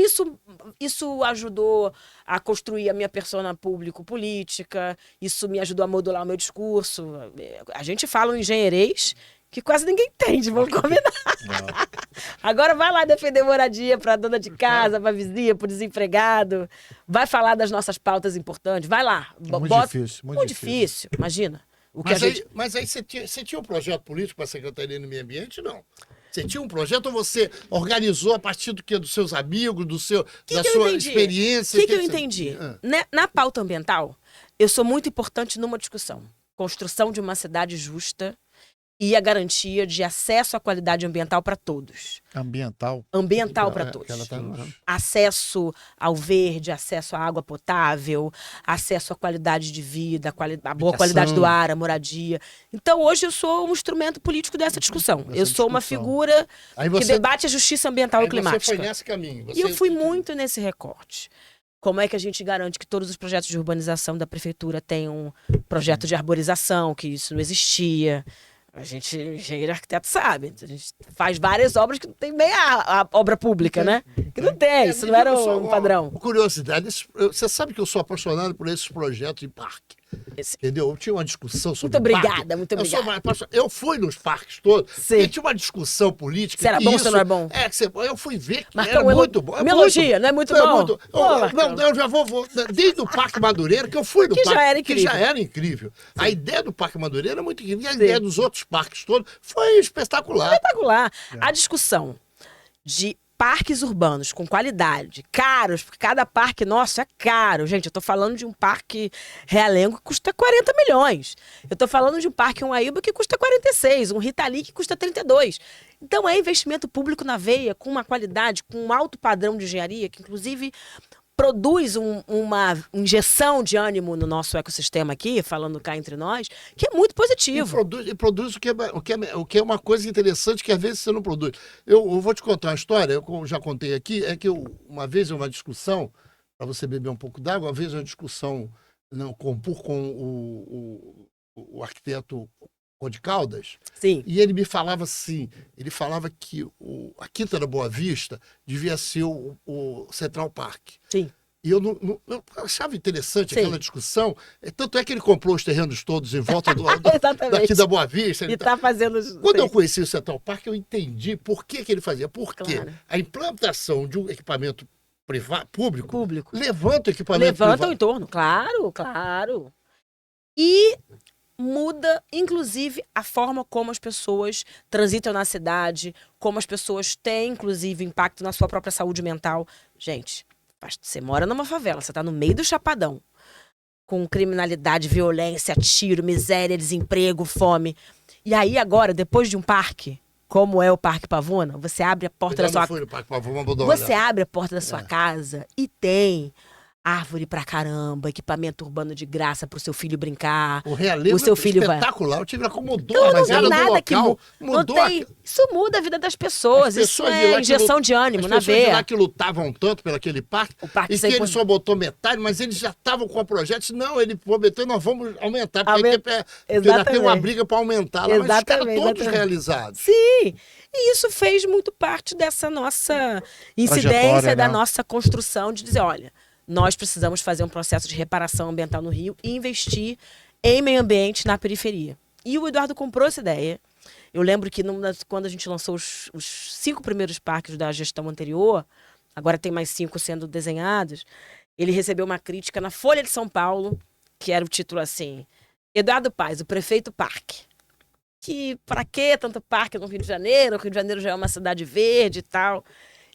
isso ajudou a construir a minha persona público-política. Isso me ajudou a modular o meu discurso. A gente fala um engenheirês que quase ninguém entende, vamos combinar. Agora vai lá defender moradia para dona de casa, para vizinha, para desempregado. Vai falar das nossas pautas importantes. Vai lá. Muito difícil. Imagina. Mas aí você tinha um projeto político para a Secretaria do Meio Ambiente? Não. Você tinha um projeto ou você organizou a partir do quê? Dos seus amigos, da sua experiência? O que eu entendi? Na pauta ambiental, eu sou muito importante numa discussão. Construção de uma cidade justa e a garantia de acesso à qualidade ambiental para todos. Ambiental para todos. Acesso ao verde, acesso à água potável, acesso à qualidade de vida, a boa qualidade do ar, a moradia. Então, hoje eu sou um instrumento político dessa discussão. Eu sou uma figura que debate a justiça ambiental e climática. Você foi nesse caminho. E eu fui muito nesse recorte. Como é que a gente garante que todos os projetos de urbanização da prefeitura tenham um projeto de arborização, que isso não existia. A gente, engenheiro e arquiteto, sabe. A gente faz várias obras que não tem nem a obra pública, né? Que não tem, isso não era um padrão. Curiosidade, você sabe que eu sou apaixonado por esses projetos de parque. Entendeu? Eu tinha uma discussão sobre muito obrigada. Eu fui nos parques todos, e tinha uma discussão política. Se era bom ou se não é bom? Eu fui ver que Marcão, era muito bom. Me elogia, não é muito bom? Eu já vou desde o Parque Madureira, que eu fui no parque, que já era incrível. A ideia do Parque Madureira é muito incrível. E a ideia dos outros parques todos foi espetacular. A discussão de parques urbanos com qualidade, caros, porque cada parque nosso é caro. Gente, eu tô falando de um parque Realengo que custa 40 milhões. Eu tô falando de um parque Uaíba que custa 46, um Ritali que custa 32. Então é investimento público na veia, com uma qualidade, com um alto padrão de engenharia, que inclusive produz uma injeção de ânimo no nosso ecossistema aqui, falando cá entre nós, que é muito positivo. E produz o que é uma coisa interessante que às vezes você não produz. Eu vou te contar uma história, eu já contei aqui, é que uma vez uma discussão, para você beber um pouco d'água, uma vez uma discussão com o arquiteto de Caldas. Sim. E ele me falava assim, ele falava que a Quinta da Boa Vista devia ser o Central Park. Sim. E eu achava interessante aquela discussão. Tanto é que ele comprou os terrenos todos em volta daqui da Boa Vista. E está fazendo... Quando eu conheci o Central Park, eu entendi por que ele fazia. Porque a implantação de um equipamento público levanta o equipamento privado. Levanta o entorno, claro. E muda, inclusive, a forma como as pessoas transitam na cidade, como as pessoas têm, inclusive, impacto na sua própria saúde mental. Gente, você mora numa favela, você está no meio do Chapadão, com criminalidade, violência, tiro, miséria, desemprego, fome. E aí, agora, depois de um parque, como é o Parque Pavuna, você abre a porta da sua casa. Você abre a porta da sua casa e tem árvore pra caramba, equipamento urbano de graça pro seu filho brincar. O realismo O seu filho vai- espetacular. O time acomodou Então, a não tem rapaziada do nada que local. Mudou não tem. Isso muda a vida das pessoas. As Isso pessoas de é lá que injeção de ânimo As na pessoas de lá veia. que lutavam tanto pelo aquele parque, O parque e que sempre- ele só botou metade, mas eles já estavam com o projeto. Não, ele prometeu, nós vamos aumentar, porque Aumen- porque ainda tem uma Exatamente. briga para aumentar lá, mas os caras Exatamente, todos exatamente. realizados. Sim, e isso fez muito parte dessa nossa incidência, Trajetória, da né? nossa construção de dizer, olha, nós precisamos fazer um processo de reparação ambiental no Rio e investir em meio ambiente na periferia. E o Eduardo comprou essa ideia. Eu lembro que quando a gente lançou os 5 primeiros parques da gestão anterior, agora tem mais 5 sendo desenhados, ele recebeu uma crítica na Folha de São Paulo, que era o título assim, Eduardo Paes, o prefeito parque. Que pra que tanto parque no Rio de Janeiro? O Rio de Janeiro já é uma cidade verde e tal.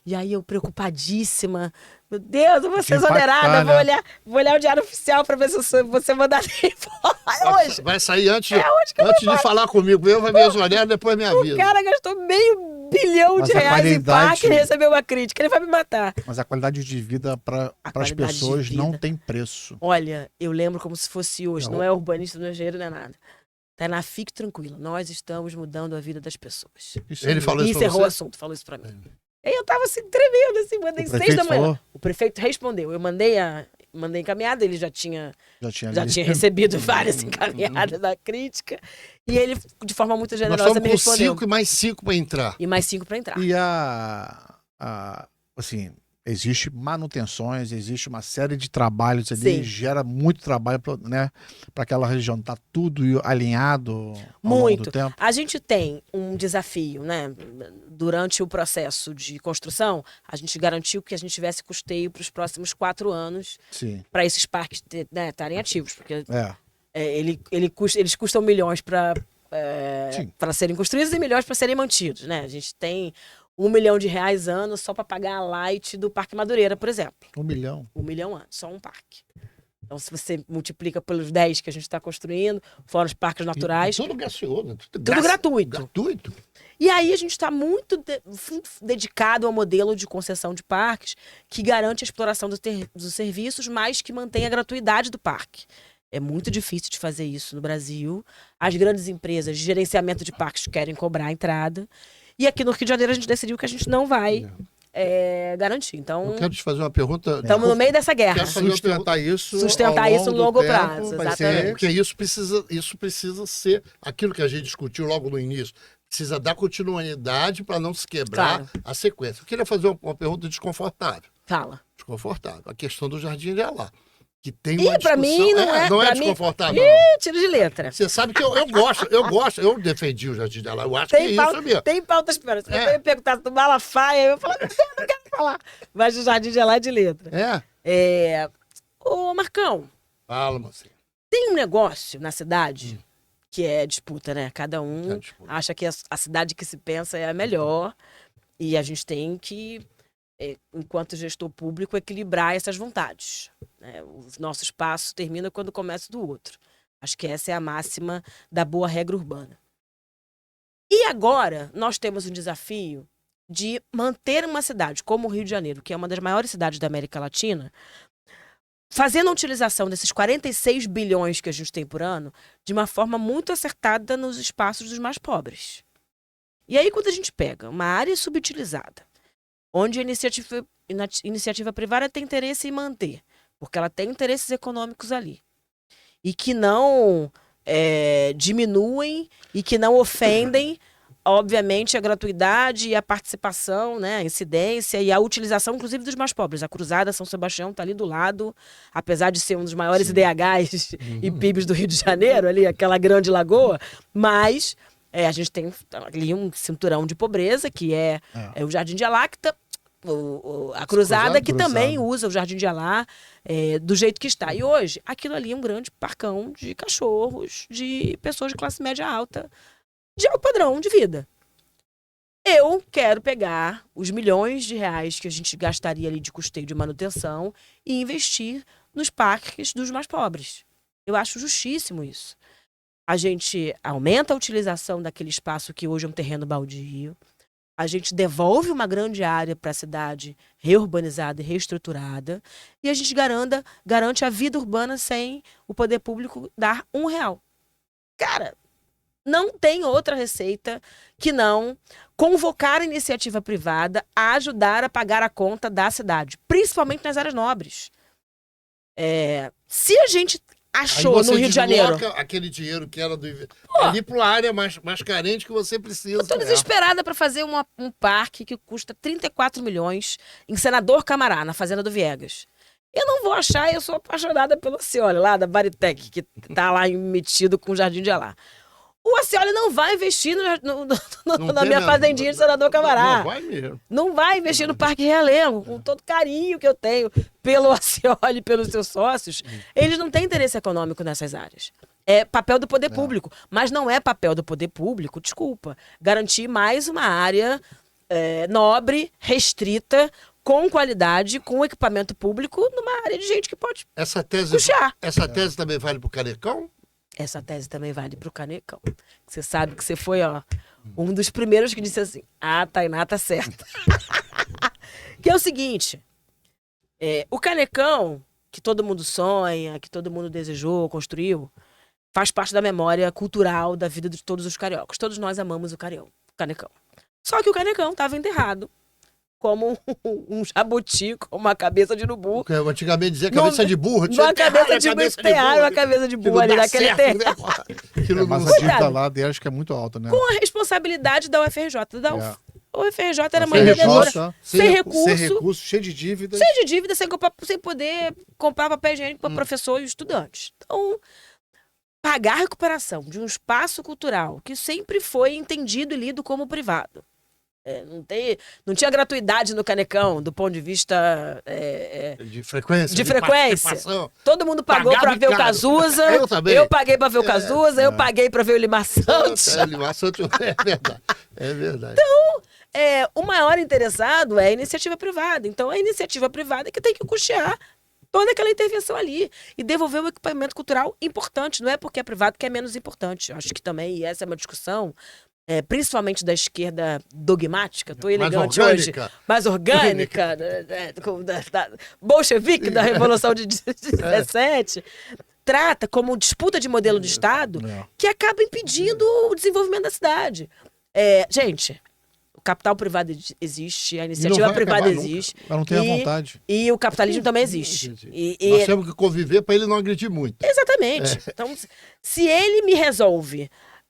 E aí eu preocupadíssima. Meu Deus, eu vou ser Impactar, exonerada. né? Vou olhar o Diário Oficial pra ver se eu vou ser mandada embora. É hoje. Vai sair antes, hoje que eu antes de falar comigo. Eu vai me exonerar, depois me O avisa. cara gastou meio bilhão Mas de a reais em qualidade- parque e recebeu uma crítica. Ele vai me matar. Mas a qualidade de vida para as qualidade de pessoas não vida. tem preço. Olha, eu lembro como se fosse hoje. Não. Não é urbanista, não é engenheiro, não é nada. Tá na Fique Tranquila. Nós estamos mudando a vida das pessoas. Isso Ele é- falou E isso pra encerrou o você? assunto, falou isso pra mim. Aí eu tava assim, tremendo, assim, mandei O 6 prefeito da manhã. falou? O prefeito respondeu. Eu mandei encaminhada, ele já tinha já tinha recebido várias encaminhadas da crítica. E ele, de forma muito Nós generosa, estamos me com respondeu. 5 e mais 5 para entrar. E mais 5 pra entrar. E assim, existe manutenções, existe uma série de trabalhos ali, Sim. gera muito trabalho, né, para aquela região. Tá tudo alinhado ao longo Muito. do tempo. A gente tem um desafio, né? Durante o processo de construção, a gente garantiu que a gente tivesse custeio para os próximos 4 anos Sim. para esses parques estarem ativos, porque É. eles custam milhões para Sim. serem construídos e milhões para serem mantidos, né? A gente tem R$1 milhão ano só para pagar a light do Parque Madureira, por exemplo. 1 milhão. 1 milhão ano, só um parque. Então, se você multiplica pelos 10 que a gente está construindo, fora os parques naturais, Tudo gracioso. tudo gratuito. Gratuito. E aí a gente está muito dedicado ao modelo de concessão de parques que garante a exploração dos serviços, mas que mantém a gratuidade do parque. É muito difícil de fazer isso no Brasil. As grandes empresas de gerenciamento de parques querem cobrar a entrada. E aqui no Rio de Janeiro a gente decidiu que a gente não vai garantir. Então, Eu quero te fazer uma pergunta. estamos no meio dessa guerra. Quero fazer uma Sustentar isso. Sustentar ao isso no longo longo do tempo, prazo, vai exatamente. ser- Porque isso precisa ser aquilo que a gente discutiu logo no início. Precisa dar continuidade para não se quebrar Claro. a sequência. Eu queria fazer uma pergunta desconfortável. Fala. Desconfortável. A questão do Jardim de Alá. Que tem Ih, uma pra discussão. mim não é- Não é pra mim- desconfortável. não. Tiro de letra. Você sabe que eu gosto, eu defendi o Jardim de Alá. Eu acho que é isso mesmo. Tem pautas piores. Se É. você me perguntasse do Malafaia, eu falava, eu não quero falar. Mas o Jardim de Alá é de letra. É? Ô, Marcão, Fala, mocinha. tem um negócio na cidade que é disputa, né? Cada um É disputa. acha que a cidade que se pensa é a melhor. E a gente tem que, enquanto gestor público, equilibrar essas vontades. Né? O nosso espaço termina quando começa o do outro. Acho que essa é a máxima da boa regra urbana. E agora nós temos um desafio de manter uma cidade como o Rio de Janeiro, que é uma das maiores cidades da América Latina, fazendo a utilização desses 46 bilhões que a gente tem por ano de uma forma muito acertada nos espaços dos mais pobres. E aí, quando a gente pega uma área subutilizada, onde a iniciativa privada tem interesse em manter, porque ela tem interesses econômicos ali, e que não diminuem e que não ofendem, obviamente, a gratuidade e a participação, né, a incidência e a utilização, inclusive, dos mais pobres. A Cruzada São Sebastião está ali do lado, apesar de ser um dos maiores IDHs e PIBs do Rio de Janeiro, ali, aquela grande lagoa, mas a gente tem ali um cinturão de pobreza, que é o Jardim de Alá, que a Cruzada, que também usa o Jardim de Alá do jeito que está. E hoje, aquilo ali é um grande parcão de cachorros, de pessoas de classe média alta, de alto padrão de vida. Eu quero pegar os milhões de reais que a gente gastaria ali de custeio de manutenção e investir nos parques dos mais pobres. Eu acho justíssimo isso. A gente aumenta a utilização daquele espaço que hoje é um terreno baldio. a gente devolve uma grande área para a cidade reurbanizada e reestruturada, e a gente garante a vida urbana sem o poder público dar R$1. Cara, não tem outra receita que não convocar a iniciativa privada a ajudar a pagar a conta da cidade, principalmente nas áreas nobres. Se a gente achou no Rio de Janeiro... aquele dinheiro que era ali para a área mais carente que você precisa. Eu tô desesperada para fazer um parque que custa 34 milhões em Senador Camará, na Fazenda do Viegas. Eu não vou achar, eu sou apaixonada pelo Acioli, lá da Baritec, que tá lá metido com o Jardim de Alá. O Acioli não vai investir na minha fazendinha de Senador Camará. Não vai mesmo. Não vai investir no Parque Realengo, com todo carinho que eu tenho pelo Acioli e pelos seus sócios. Eles não têm interesse econômico nessas áreas. É papel do poder público. Mas não é papel do poder público, desculpa, garantir mais uma área nobre, restrita, com qualidade, com equipamento público, numa área de gente que pode puxar. Essa tese também vale pro Canecão? Essa tese também vale pro Canecão. Você sabe que você foi, um dos primeiros que disse assim, Tainá tá certa. Que é o seguinte, o Canecão, que todo mundo sonha, que todo mundo desejou, construiu, faz parte da memória cultural da vida de todos os cariocas. Todos nós amamos o Canecão. Só que o Canecão estava enterrado como um jabuti, com uma cabeça de urubu. Antigamente dizia cabeça de burro. Uma cabeça de burro ali naquele terreno. Mas a dívida lá dele acho que é muito alta, né? Com a responsabilidade da UFRJ. O UFRJ era uma empreendedora sem recurso, cheio de dívidas. Cheio de dívidas, sem poder comprar papel higiênico para professor e estudantes. Então, pagar a recuperação de um espaço cultural que sempre foi entendido e lido como privado. Não tinha gratuidade no Canecão, do ponto de vista de frequência. Todo mundo pagou para ver o Cazuza. Eu paguei para ver o Cazuza, eu paguei para ver o Limar Santos. Limar Santos é verdade. Então, o maior interessado é a iniciativa privada. Então, é a iniciativa privada que tem que custear toda aquela intervenção ali e devolver o equipamento cultural importante. Não é porque é privado que é menos importante. Eu acho que também, e essa é uma discussão, principalmente da esquerda dogmática, tô elegante hoje, mais orgânica, da bolchevique da Revolução de 17, trata como disputa de modelo de Estado que acaba impedindo o desenvolvimento da cidade. Gente, o capital privado existe, a iniciativa privada existe. Mas não tem a vontade. E o capitalismo também existe. Nós temos que conviver para ele não agredir muito. Exatamente. Então, se ele me resolve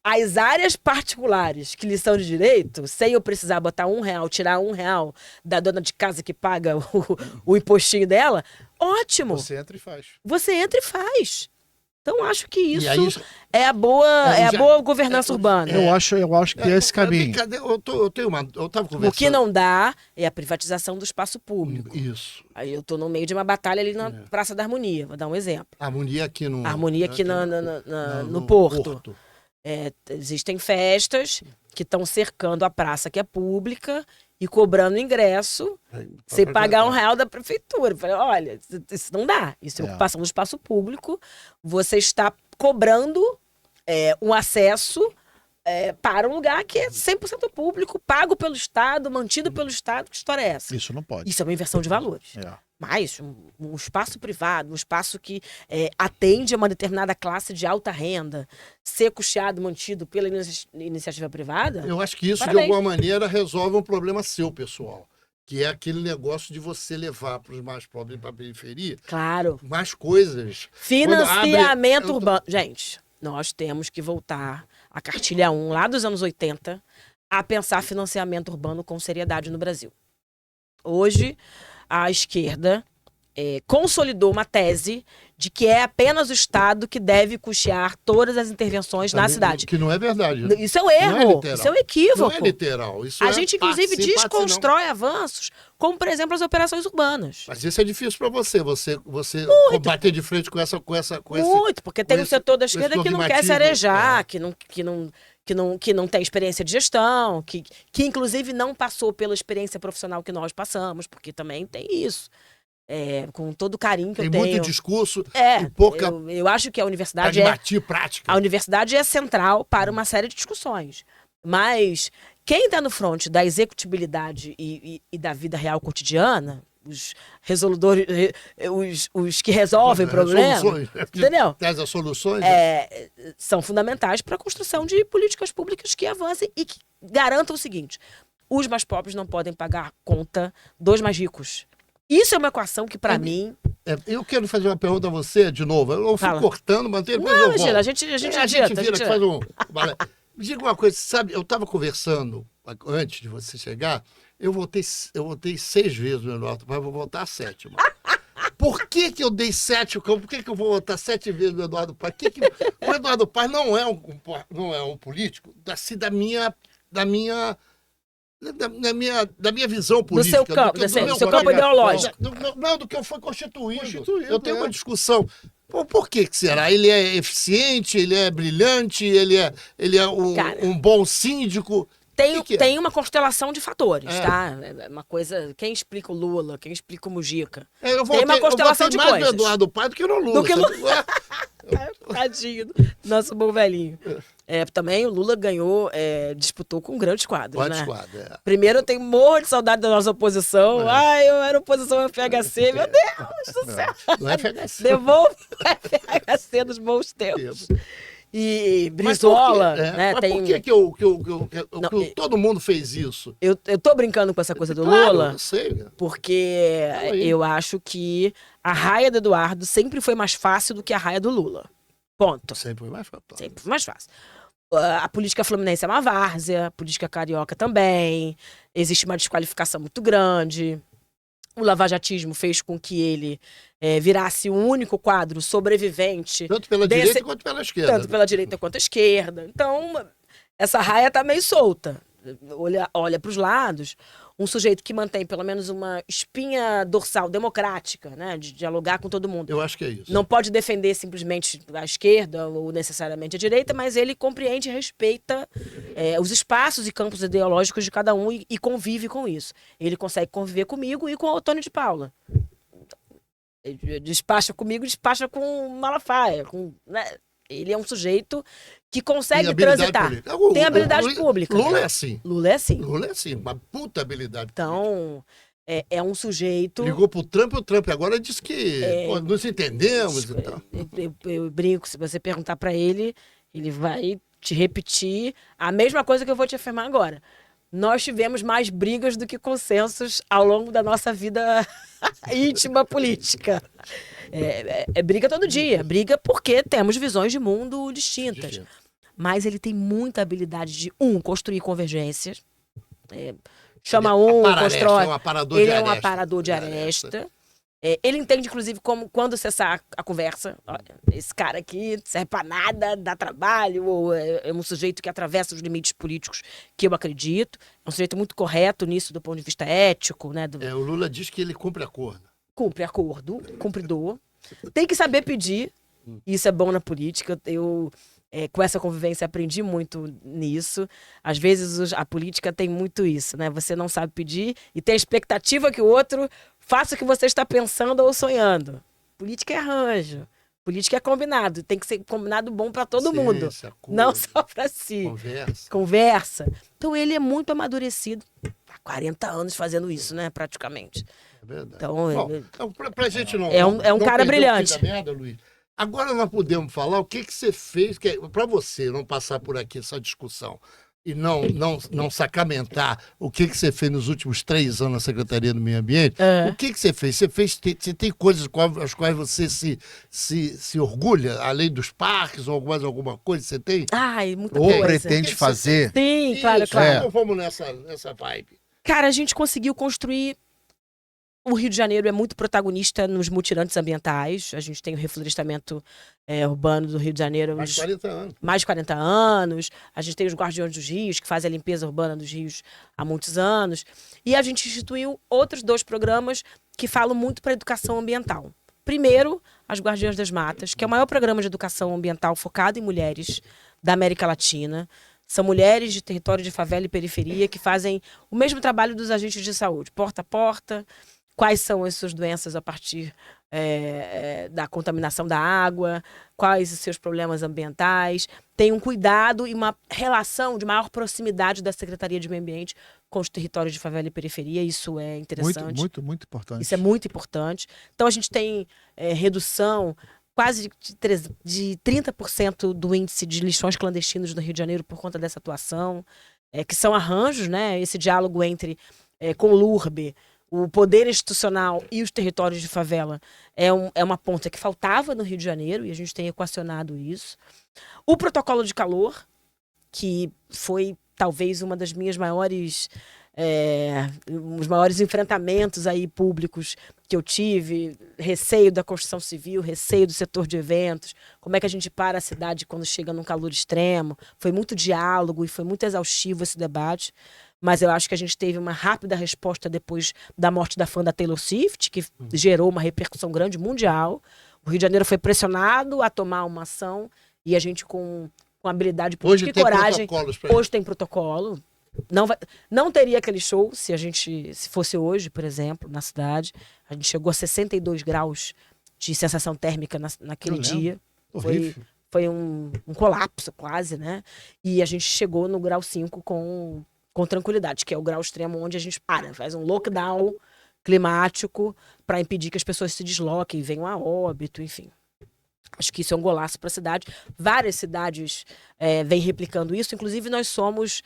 as áreas particulares que lhe são de direito, sem eu precisar botar R$1, tirar R$1 da dona de casa que paga o impostinho dela, ótimo. Você entra e faz. Então, acho que isso é a boa governança urbana. Eu acho que é esse caminho. Eu tava conversando. O que não dá é a privatização do espaço público. Isso. Aí eu tô no meio de uma batalha ali na Praça da Harmonia, vou dar um exemplo. Harmonia aqui no Porto. Existem festas que estão cercando a praça que é pública e cobrando ingresso sem pagar R$1 da prefeitura. Eu falei, olha, isso não dá. Isso é ocupação do espaço público. Você está cobrando um acesso para um lugar que é 100% público, pago pelo Estado, mantido pelo Estado. Que história é essa? Isso não pode. Isso é uma inversão de valores. Mas um espaço privado, um espaço que atende a uma determinada classe de alta renda, ser custeado, mantido pela iniciativa privada... Eu acho que isso, de alguma maneira, resolve um problema seu, pessoal. Que é aquele negócio de você levar para os mais pobres para a periferia... Claro. Mais coisas. Financiamento urbano. Gente, nós temos que voltar à cartilha 1, lá dos anos 80, a pensar financiamento urbano com seriedade no Brasil. Hoje, a esquerda consolidou uma tese de que é apenas o Estado que deve custear todas as intervenções na cidade. Que não é verdade. Né? Isso é um erro, isso é um equívoco. Não é literal. Isso a gente, inclusive, desconstrói avanços, como, por exemplo, as operações urbanas. Mas isso é difícil para você bater de frente com esse... Muito, porque tem um setor da esquerda que não quer se arejar, que não tem experiência de gestão, que inclusive não passou pela experiência profissional que nós passamos, porque também tem isso. Com todo o carinho que eu tenho. Tem muito discurso e pouca... Eu acho que a universidade prática. A universidade é central para uma série de discussões. Mas Quem está no front da executibilidade e da vida real cotidiana, os resoludores, os que resolvem problemas, entendeu? Traz as soluções. São fundamentais para a construção de políticas públicas que avancem e que garantam o seguinte: os mais pobres não podem pagar conta dos mais ricos. Isso é uma equação que, para mim... Eu quero fazer uma pergunta a você, de novo. Eu fui cortando, mas depois eu volto. Imagina, a gente vira que faz um... Me diga uma coisa, sabe, eu estava conversando antes de você chegar, eu votei 6 vezes no Eduardo Paes, vou votar a 7ª. Por que eu dei 7? Por que eu vou votar 7 vezes no Eduardo Paes? O Eduardo Paes não é um político assim, da minha visão política. Do seu campo ideológico. Do que eu fui constituído. Eu tenho uma discussão. Por que será? Ele é eficiente, ele é brilhante, ele é um bom síndico. Tem uma constelação de fatores, tá? É uma coisa... Quem explica o Lula? Quem explica o Mujica? Tem uma constelação de coisas. Eu mais no Eduardo Paes do que no Lula. Tadinho, nosso bom velhinho. Também o Lula ganhou, disputou com grandes quadros, né? Primeiro eu tenho um monte de saudade da nossa oposição. Eu era oposição ao FHC, meu Deus do céu. Não é FHC. Devolvo o FHC dos bons tempos. E Brizola, né? Mas por que todo mundo fez isso? Eu tô brincando com essa coisa do Lula, eu sei, porque eu acho que a raia do Eduardo sempre foi mais fácil do que a raia do Lula. Ponto. Sempre foi mais fácil. Sempre foi mais fácil. A política fluminense é uma várzea, a política carioca também. Existe uma desqualificação muito grande. O lavajatismo fez com que ele virasse o único quadro sobrevivente. Tanto pela direita quanto pela esquerda. Tanto pela direita quanto a esquerda. Então, essa raia tá meio solta. Olha para os lados. Um sujeito que mantém pelo menos uma espinha dorsal democrática, né, de dialogar com todo mundo. Eu acho que é isso. Não pode defender simplesmente a esquerda ou necessariamente a direita, mas ele compreende e respeita os espaços e campos ideológicos de cada um e convive com isso. Ele consegue conviver comigo e com o Otônio de Paula. Ele despacha comigo, despacha com Malafaia. Né? Ele é um sujeito que consegue transitar. Tem habilidade pública. Lula é assim. Lula é assim. Lula é assim, uma puta habilidade então, é um sujeito... Ligou pro Trump e o Trump agora disse que nos entendemos e tal. Eu brinco, se você perguntar para ele, ele vai te repetir a mesma coisa que eu vou te afirmar agora. Nós tivemos mais brigas do que consensos ao longo da nossa vida íntima política. É briga todo dia. Briga porque temos visões de mundo distintas. Mas ele tem muita habilidade de, construir convergências. Chama constrói. Ele é um aparador de aresta. Ele entende, inclusive, quando cessar a conversa. Olha, esse cara aqui não serve pra nada, dá trabalho, ou é um sujeito que atravessa os limites políticos que eu acredito. É um sujeito muito correto nisso do ponto de vista ético. Né, o Lula diz que ele cumpre acordo. Cumpre acordo, cumpridor. Tem que saber pedir. Isso é bom na política. Eu, com essa convivência, aprendi muito nisso. Às vezes, a política tem muito isso, né? Você não sabe pedir e tem a expectativa que o outro faça o que você está pensando ou sonhando. Política é arranjo. Política é combinado. Tem que ser combinado bom para todo mundo. Não só para si. Conversa. Então, ele é muito amadurecido. Há 40 anos fazendo isso, né? Praticamente. É verdade. Então, pra gente não... É um cara brilhante. Merda, Luiz. Agora nós podemos falar o que você fez, para você não passar por aqui essa discussão e não sacramentar o que você fez nos últimos 3 anos na Secretaria do Meio Ambiente. O que você fez? Você tem coisas as quais você se orgulha, além dos parques ou alguma coisa você tem? Muita ou coisa. Pretende fazer? Sim, claro. Então vamos nessa vibe. Cara, a gente conseguiu construir... O Rio de Janeiro é muito protagonista nos mutirantes ambientais. A gente tem o reflorestamento urbano do Rio de Janeiro. Mais de 40 anos. Mais de 40 anos. A gente tem os Guardiões dos Rios, que fazem a limpeza urbana dos rios há muitos anos. E a gente instituiu outros 2 programas que falam muito para a educação ambiental. Primeiro, as Guardiãs das Matas, que é o maior programa de educação ambiental focado em mulheres da América Latina. São mulheres de território de favela e periferia que fazem o mesmo trabalho dos agentes de saúde, porta a porta. Quais são as suas doenças a partir da contaminação da água, quais os seus problemas ambientais, tem um cuidado e uma relação de maior proximidade da Secretaria de Meio Ambiente com os territórios de favela e periferia. Isso é interessante. Muito importante. Isso é muito importante. Então a gente tem redução quase de 30% do índice de lixões clandestinos no Rio de Janeiro por conta dessa atuação, que são arranjos, né? Esse diálogo entre com o LURB, o poder institucional e os territórios de favela é uma ponta que faltava no Rio de Janeiro e a gente tem equacionado isso. O protocolo de calor, que foi talvez uma das minhas maiores os maiores enfrentamentos aí públicos que eu tive, receio da construção civil, receio do setor de eventos, como é que a gente para a cidade quando chega num calor extremo. Foi muito diálogo e foi muito exaustivo esse debate, mas eu acho que a gente teve uma rápida resposta depois da morte da fã da Taylor Swift, que gerou uma repercussão grande mundial. O Rio de Janeiro foi pressionado a tomar uma ação e a gente com habilidade política e coragem. Hoje tem protocolo. Não teria aquele show se fosse hoje, por exemplo, na cidade. A gente chegou a 62 graus de sensação térmica naquele dia. Foi um colapso quase, né? E a gente chegou no grau 5 com tranquilidade, que é o grau extremo onde a gente faz um lockdown climático para impedir que as pessoas se desloquem, venham a óbito, enfim. Acho que isso é um golaço para a cidade. Várias cidades vêm replicando isso, inclusive nós somos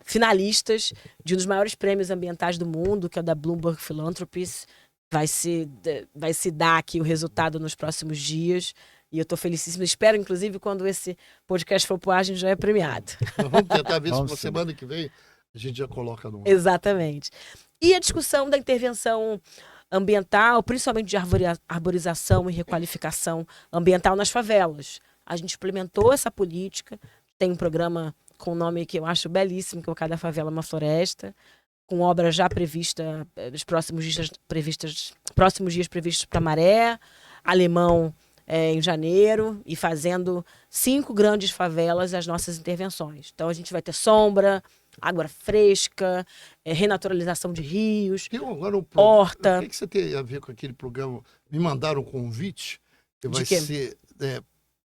finalistas de um dos maiores prêmios ambientais do mundo, que é o da Bloomberg Philanthropies. Vai se dar aqui o resultado nos próximos dias. E eu estou felicíssima. Espero, inclusive, quando esse podcast for pro ar, a gente já é premiado. Vamos tentar ver se na semana que vem a gente já coloca no ar. Exatamente. E a discussão da intervenção ambiental, principalmente de arborização e requalificação ambiental nas favelas. A gente implementou essa política. Tem um programa com um nome que eu acho belíssimo, que é o Cada Favela Uma Floresta, com obra já prevista, nos próximos dias previstos para Maré, Alemão em janeiro, e fazendo 5 grandes favelas as nossas intervenções. Então a gente vai ter sombra, água fresca, renaturalização de rios, horta. O que você tem a ver com aquele programa? Me mandaram um convite, que vai ser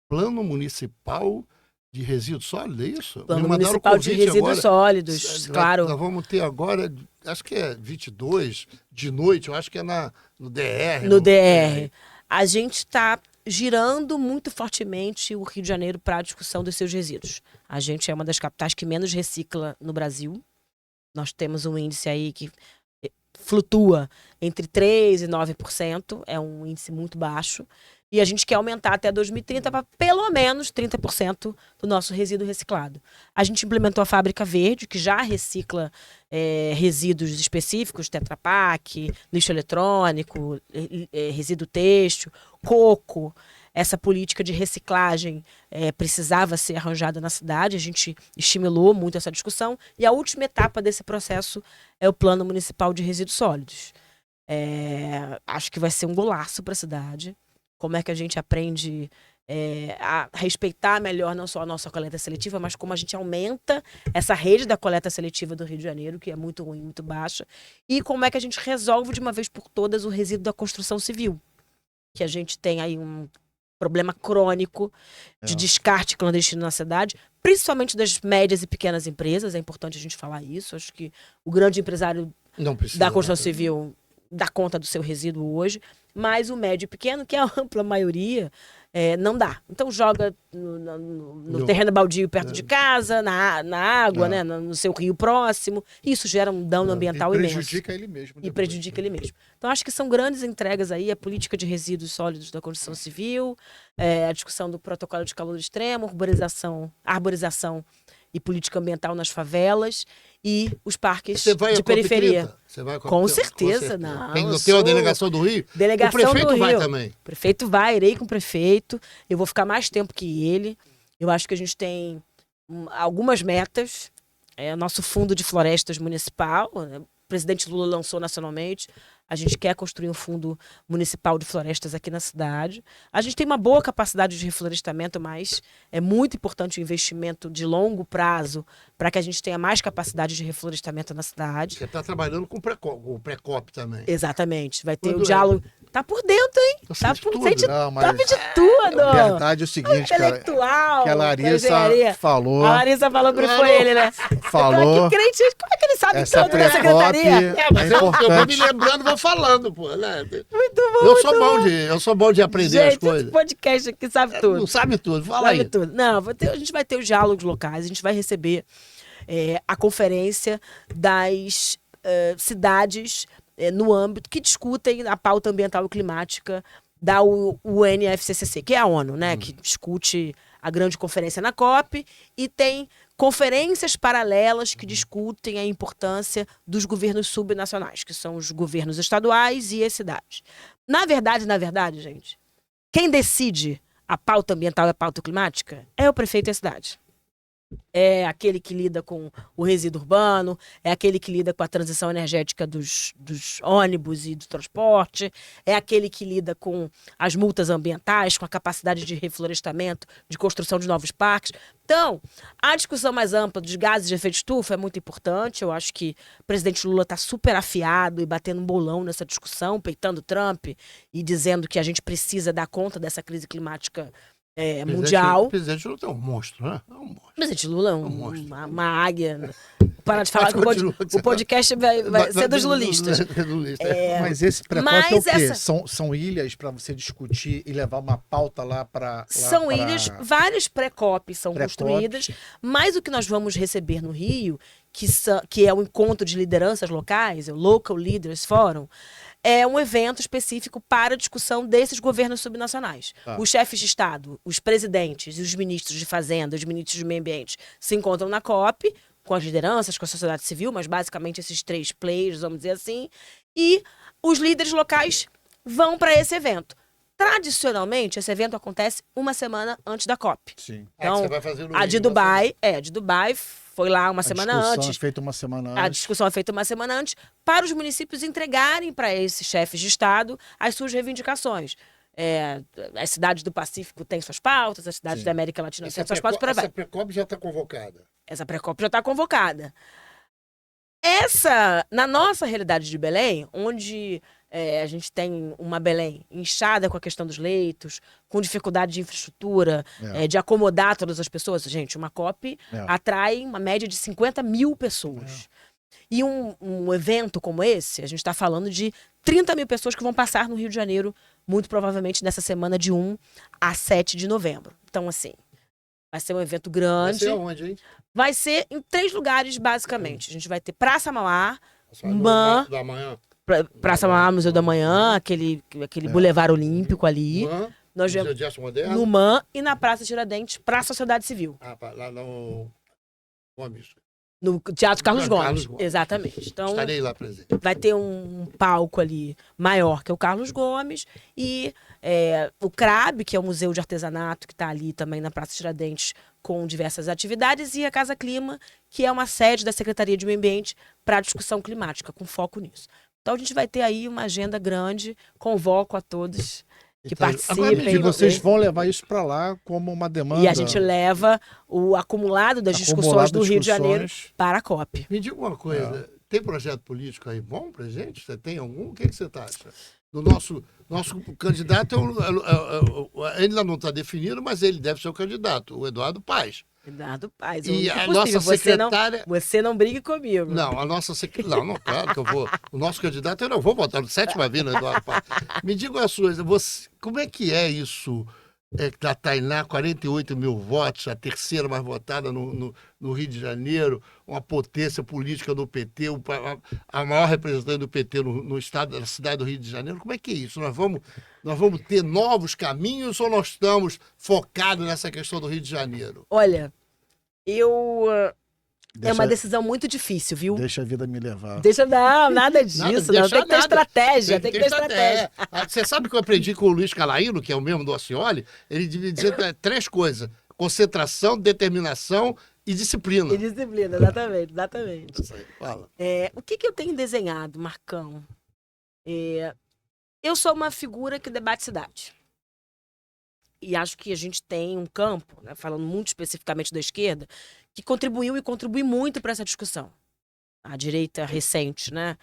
Plano Municipal de Resíduos Sólidos, é isso? Plano Municipal de Resíduos Sólidos, claro. Nós vamos ter agora, acho que é 22, de noite, eu acho que é no DR. No DR. A gente está girando muito fortemente o Rio de Janeiro para a discussão dos seus resíduos. A gente é uma das capitais que menos recicla no Brasil. Nós temos um índice aí que flutua entre 3% e 9%, é um índice muito baixo. E a gente quer aumentar até 2030 para pelo menos 30% do nosso resíduo reciclado. A gente implementou a Fábrica Verde, que já recicla resíduos específicos, Tetra Pak, lixo eletrônico, resíduo têxtil, coco. Essa política de reciclagem precisava ser arranjada na cidade. A gente estimulou muito essa discussão. E a última etapa desse processo é o Plano Municipal de Resíduos Sólidos. Acho que vai ser um golaço para a cidade. Como é que a gente aprende a respeitar melhor não só a nossa coleta seletiva, mas como a gente aumenta essa rede da coleta seletiva do Rio de Janeiro, que é muito ruim, muito baixa, e como é que a gente resolve de uma vez por todas o resíduo da construção civil, que a gente tem aí um problema crônico de descarte clandestino na cidade, principalmente das médias e pequenas empresas. É importante a gente falar isso. Acho que o grande empresário da construção civil dá conta do seu resíduo hoje, mas o médio e pequeno, que é a ampla maioria, não dá. Então joga no terreno baldio perto de casa, na água, né, no seu rio próximo. Isso gera um dano ambiental imenso. E prejudica ele mesmo. Então acho que são grandes entregas aí, a política de resíduos sólidos da construção civil, a discussão do protocolo de calor extremo, arborização e política ambiental nas favelas e os parques de periferia. Você vai com certeza, não. Tem a delegação do Rio? Delegação o prefeito do Rio. Vai também. O prefeito vai, irei com o prefeito. Eu vou ficar mais tempo que ele. Eu acho que a gente tem algumas metas. Nosso fundo de florestas municipal, o presidente Lula lançou nacionalmente. A gente quer construir um fundo municipal de florestas aqui na cidade. A gente tem uma boa capacidade de reflorestamento, mas é muito importante o investimento de longo prazo para que a gente tenha mais capacidade de reflorestamento na cidade. Você está trabalhando com o Precop também. Exatamente. Vai ter Quando o diálogo. Tá por dentro, hein? Tá por dentro. Não, Sabe mas de tudo. a verdade é o seguinte, cara, Intelectual. que a da Larissa engenharia. falou, A Larissa falou que foi ele, né? falou, Eu tô aqui crente, como é que ele sabe essa tudo da Precop secretaria? Mas é eu vou me importante. lembrando, vou falando, pô. Né? Muito bom, Eu sou bom de aprender as gente, esse coisas. podcast aqui sabe tudo. Não sabe tudo, fala Sabe aí. tudo. Não, a gente vai ter os diálogos locais, a gente vai receber a conferência das cidades no âmbito que discutem a pauta ambiental e climática da UNFCCC, que é a ONU, né? Que discute a grande conferência na COP e tem conferências paralelas que discutem a importância dos governos subnacionais, que são os governos estaduais e as cidades. Na verdade, gente, quem decide a pauta ambiental e a pauta climática é o prefeito e a cidade. É aquele que lida com o resíduo urbano, é aquele que lida com a transição energética dos ônibus e do transporte, é aquele que lida com as multas ambientais, com a capacidade de reflorestamento, de construção de novos parques. Então, a discussão mais ampla dos gases de efeito estufa é muito importante. Eu acho que o presidente Lula está super afiado e batendo um bolão nessa discussão, peitando Trump e dizendo que a gente precisa dar conta dessa crise climática mundial. O presidente Lula é um monstro, né? É um monstro. O presidente Lula é uma águia. Parar de falar que o podcast vai ser dos lulistas. Mas esse Precop é o quê? essa- São ilhas para você discutir e levar uma pauta lá para... São ilhas, várias pré-COPs são Pré-COPs. construídas, mas o que nós vamos receber no Rio, que é o encontro de lideranças locais, o Local Leaders Forum, é um evento específico para a discussão desses governos subnacionais. Tá. Os chefes de Estado, os presidentes e os ministros de Fazenda, os ministros do Meio Ambiente se encontram na COP, com as lideranças, com a sociedade civil, mas basicamente esses três players, vamos dizer assim, e os líderes locais vão para esse evento. Tradicionalmente, esse evento acontece uma semana antes da COP. Sim. Então, você vai fazer no a de Rio, Dubai, foi lá uma A semana discussão antes. é feita uma semana A antes. discussão é feita uma semana antes para os municípios entregarem para esses chefes de Estado as suas reivindicações. As cidades do Pacífico têm suas pautas, as cidades Sim. da América Latina têm suas pautas, por aí vai. Essa Precop já está convocada. Essa pré-COP já está convocada. Na nossa realidade de Belém, onde a gente tem uma Belém inchada com a questão dos leitos, com dificuldade de infraestrutura, de acomodar todas as pessoas. Gente, uma COP atrai uma média de 50 mil pessoas. E um evento como esse, a gente está falando de 30 mil pessoas que vão passar no Rio de Janeiro, muito provavelmente nessa semana de 1 a 7 de novembro. Então, assim, vai ser um evento Vai grande. ser aonde, hein? Vai ser em 3 lugares, basicamente. A gente vai ter Praça Mauá, Da manhã. Praça Mauá, Museu da Manhã, aquele Boulevard Olímpico ali. Nós Museu vemos de Arte Moderna. no MAN e na Praça Tiradentes, para a Sociedade Civil. Lá no Gomes. No Teatro Carlos Carlos Gomes. Gomes. Exatamente. Então, Estarei lá presente. vai ter um palco ali maior, que é o Carlos Gomes, e o CRAB, que é o Museu de Artesanato, que está ali também na Praça Tiradentes, com diversas atividades, e a Casa Clima, que é uma sede da Secretaria de Meio Ambiente para discussão climática, com foco nisso. Então a gente vai ter aí uma agenda grande, convoco a todos que Então, participem. agora me E diga, vocês vão levar isso para lá como uma demanda. E a gente leva o acumulado das discussões Acumulado do das Rio de Janeiro discussões. para a COP. Me diga uma coisa, tem projeto político aí bom pra gente? Você tem algum? O que você acha? Do nosso candidato, ainda não está definido, mas ele deve ser o candidato, o Eduardo Paes. Eduardo Paes, E é a nossa secretária... Você não brigue comigo. Não, a nossa secretária... Não, claro que eu vou... O nosso candidato, eu não vou votar no 7ª vez no Eduardo Paes. Me diga uma coisa, como é que é isso da Tainá, 48 mil votos, a terceira mais votada no Rio de Janeiro, uma potência política do PT, a maior representante do PT no estado, na cidade do Rio de Janeiro. Como é que é isso? Nós vamos ter novos caminhos ou nós estamos focados nessa questão do Rio de Janeiro? Olha, é uma decisão muito difícil, viu? Deixa a vida me levar. Não, nada disso. Não. Tem que ter estratégia. Tem que ter estratégia. Você sabe que eu aprendi com o Luiz Calaíno, que é o mesmo do Ossioli? Ele dizia 3 coisas: concentração, determinação e disciplina. E disciplina, exatamente. Isso aí, fala. O que eu tenho desenhado, Marcão? Eu sou uma figura que debate cidade. E acho que a gente tem um campo, né, falando muito especificamente da esquerda, que contribuiu e contribui muito para essa discussão. A direita recente, né,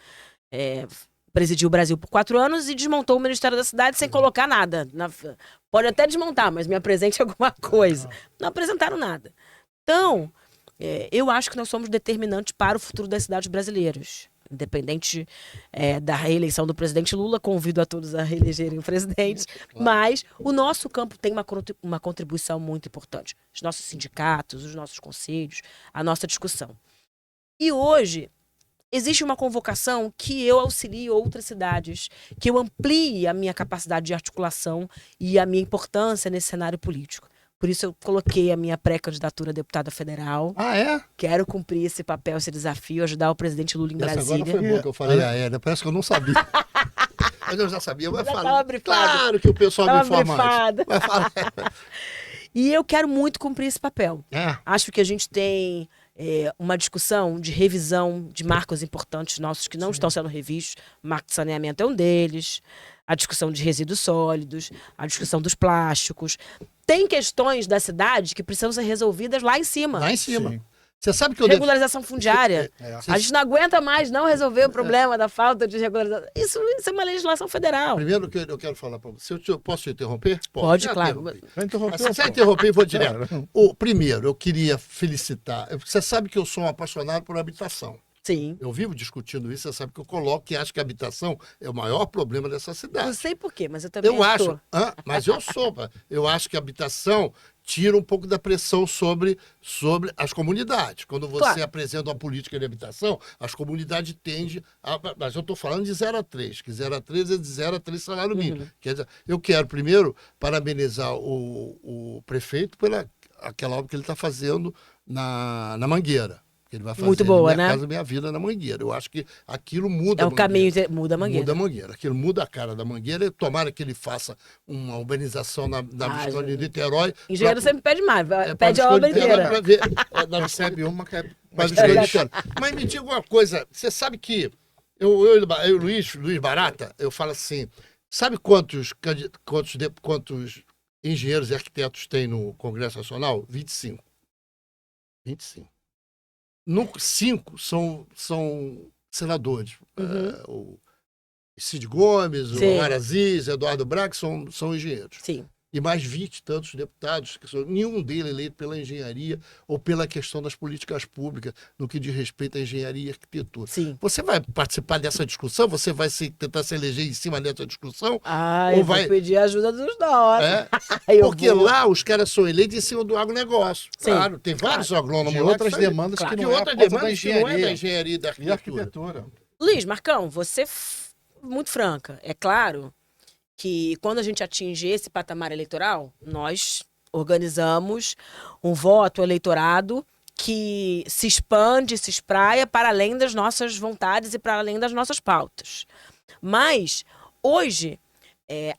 presidiu o Brasil por 4 anos e desmontou o Ministério da Cidade sem colocar nada. Pode até desmontar, mas me apresente alguma coisa. Não apresentaram nada. Então, eu acho que nós somos determinantes para o futuro das cidades brasileiras. Independente da reeleição do presidente Lula, convido a todos a reelegerem o presidente, mas o nosso campo tem uma contribuição muito importante. Os nossos sindicatos, os nossos conselhos, a nossa discussão. E hoje, existe uma convocação que eu auxilie outras cidades, que eu amplie a minha capacidade de articulação e a minha importância nesse cenário político. Por isso eu coloquei a minha pré-candidatura a deputada federal. Ah, é? Quero cumprir esse papel, esse desafio, ajudar o presidente Lula em Essa Brasília. agora foi boa que eu falei né? Parece que eu não sabia. Mas eu já sabia. Vai Já falar. tava brifado. Claro que o pessoal me informa antes. Vai falar. E eu quero muito cumprir esse papel. Acho que a gente tem uma discussão de revisão de marcos importantes nossos que não estão sendo revistos. O marco de saneamento é um deles. A discussão de resíduos sólidos, a discussão dos plásticos. Tem questões da cidade que precisam ser resolvidas lá em cima. Lá em cima. Sim. Você sabe que eu regularização fundiária. A gente não aguenta mais não resolver o problema da falta de regularização. Isso é uma legislação federal. Primeiro que eu quero falar para você. Posso te interromper? Pode, claro. Se você interromper, eu vou direto. Primeiro, eu queria felicitar. Você sabe que eu sou um apaixonado por habitação. Sim. Eu vivo discutindo isso, você sabe que eu coloco que acho que a habitação é o maior problema dessa cidade. Não sei por quê, mas eu também acho. Mas eu sou. Eu acho que a habitação tira um pouco da pressão sobre as comunidades. Quando você apresenta uma política de habitação, as comunidades tendem a... Mas eu estou falando de 0 a 3, que 0 a 3 é de 0 a 3 salário mínimo. Quer dizer, eu quero, primeiro, parabenizar o prefeito pela aquela obra que ele está fazendo na Mangueira. Ele vai fazer muito boa, Minha né? Casa Minha Vida na Mangueira. Eu acho que aquilo muda a Mangueira. É o caminho, muda a Mangueira. Muda a Mangueira. Aquilo muda a cara da Mangueira. Tomara que ele faça uma urbanização na Visconde de Niterói. Engenheiro sempre pede mais, pede a obra inteira. Recebe uma que é Mas me diga uma coisa, você sabe que eu e o Luiz Barata, eu falo assim, sabe quantos engenheiros e arquitetos tem no Congresso Nacional? 25. 25. 5 são senadores. O Cid Gomes, o Omar Aziz, Eduardo Braga são engenheiros. Sim. E mais 20 e tantos deputados, nenhum deles eleito pela engenharia ou pela questão das políticas públicas no que diz respeito à engenharia e arquitetura. Sim. Você vai participar dessa discussão? Você vai tentar se eleger em cima dessa discussão? Eu vou pedir ajuda dos nossos. Porque lá os caras são eleitos em cima do agronegócio. Sim. Claro, tem vários agrônomos lá. Outras demandas que não é da engenharia e da arquitetura. Luiz, Marcão, você muito franca. É claro que quando a gente atinge esse patamar eleitoral, nós organizamos um voto eleitorado que se expande, se espraia para além das nossas vontades e para além das nossas pautas. Mas, hoje,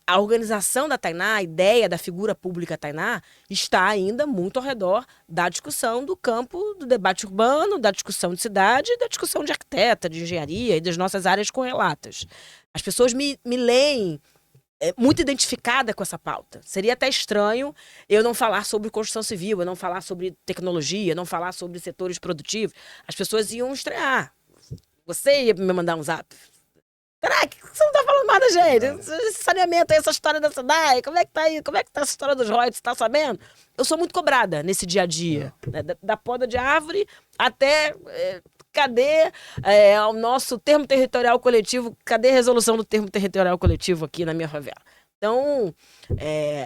a organização da Tainá, a ideia da figura pública Tainá, está ainda muito ao redor da discussão do campo do debate urbano, da discussão de cidade, da discussão de arquiteta, de engenharia e das nossas áreas correlatas. As pessoas me leem muito identificada com essa pauta. Seria até estranho eu não falar sobre construção civil, eu não falar sobre tecnologia, não falar sobre setores produtivos. As pessoas iam estranhar. Você ia me mandar um zap. Será que você não tá falando mais da gente? Esse saneamento aí, essa história da cidade, como é que tá aí? Como é que tá essa história dos royalties? Você tá sabendo? Eu sou muito cobrada nesse dia a dia. Né? Da poda de árvore até... cadê o nosso termo territorial coletivo? Cadê a resolução do termo territorial coletivo aqui na minha favela? Então,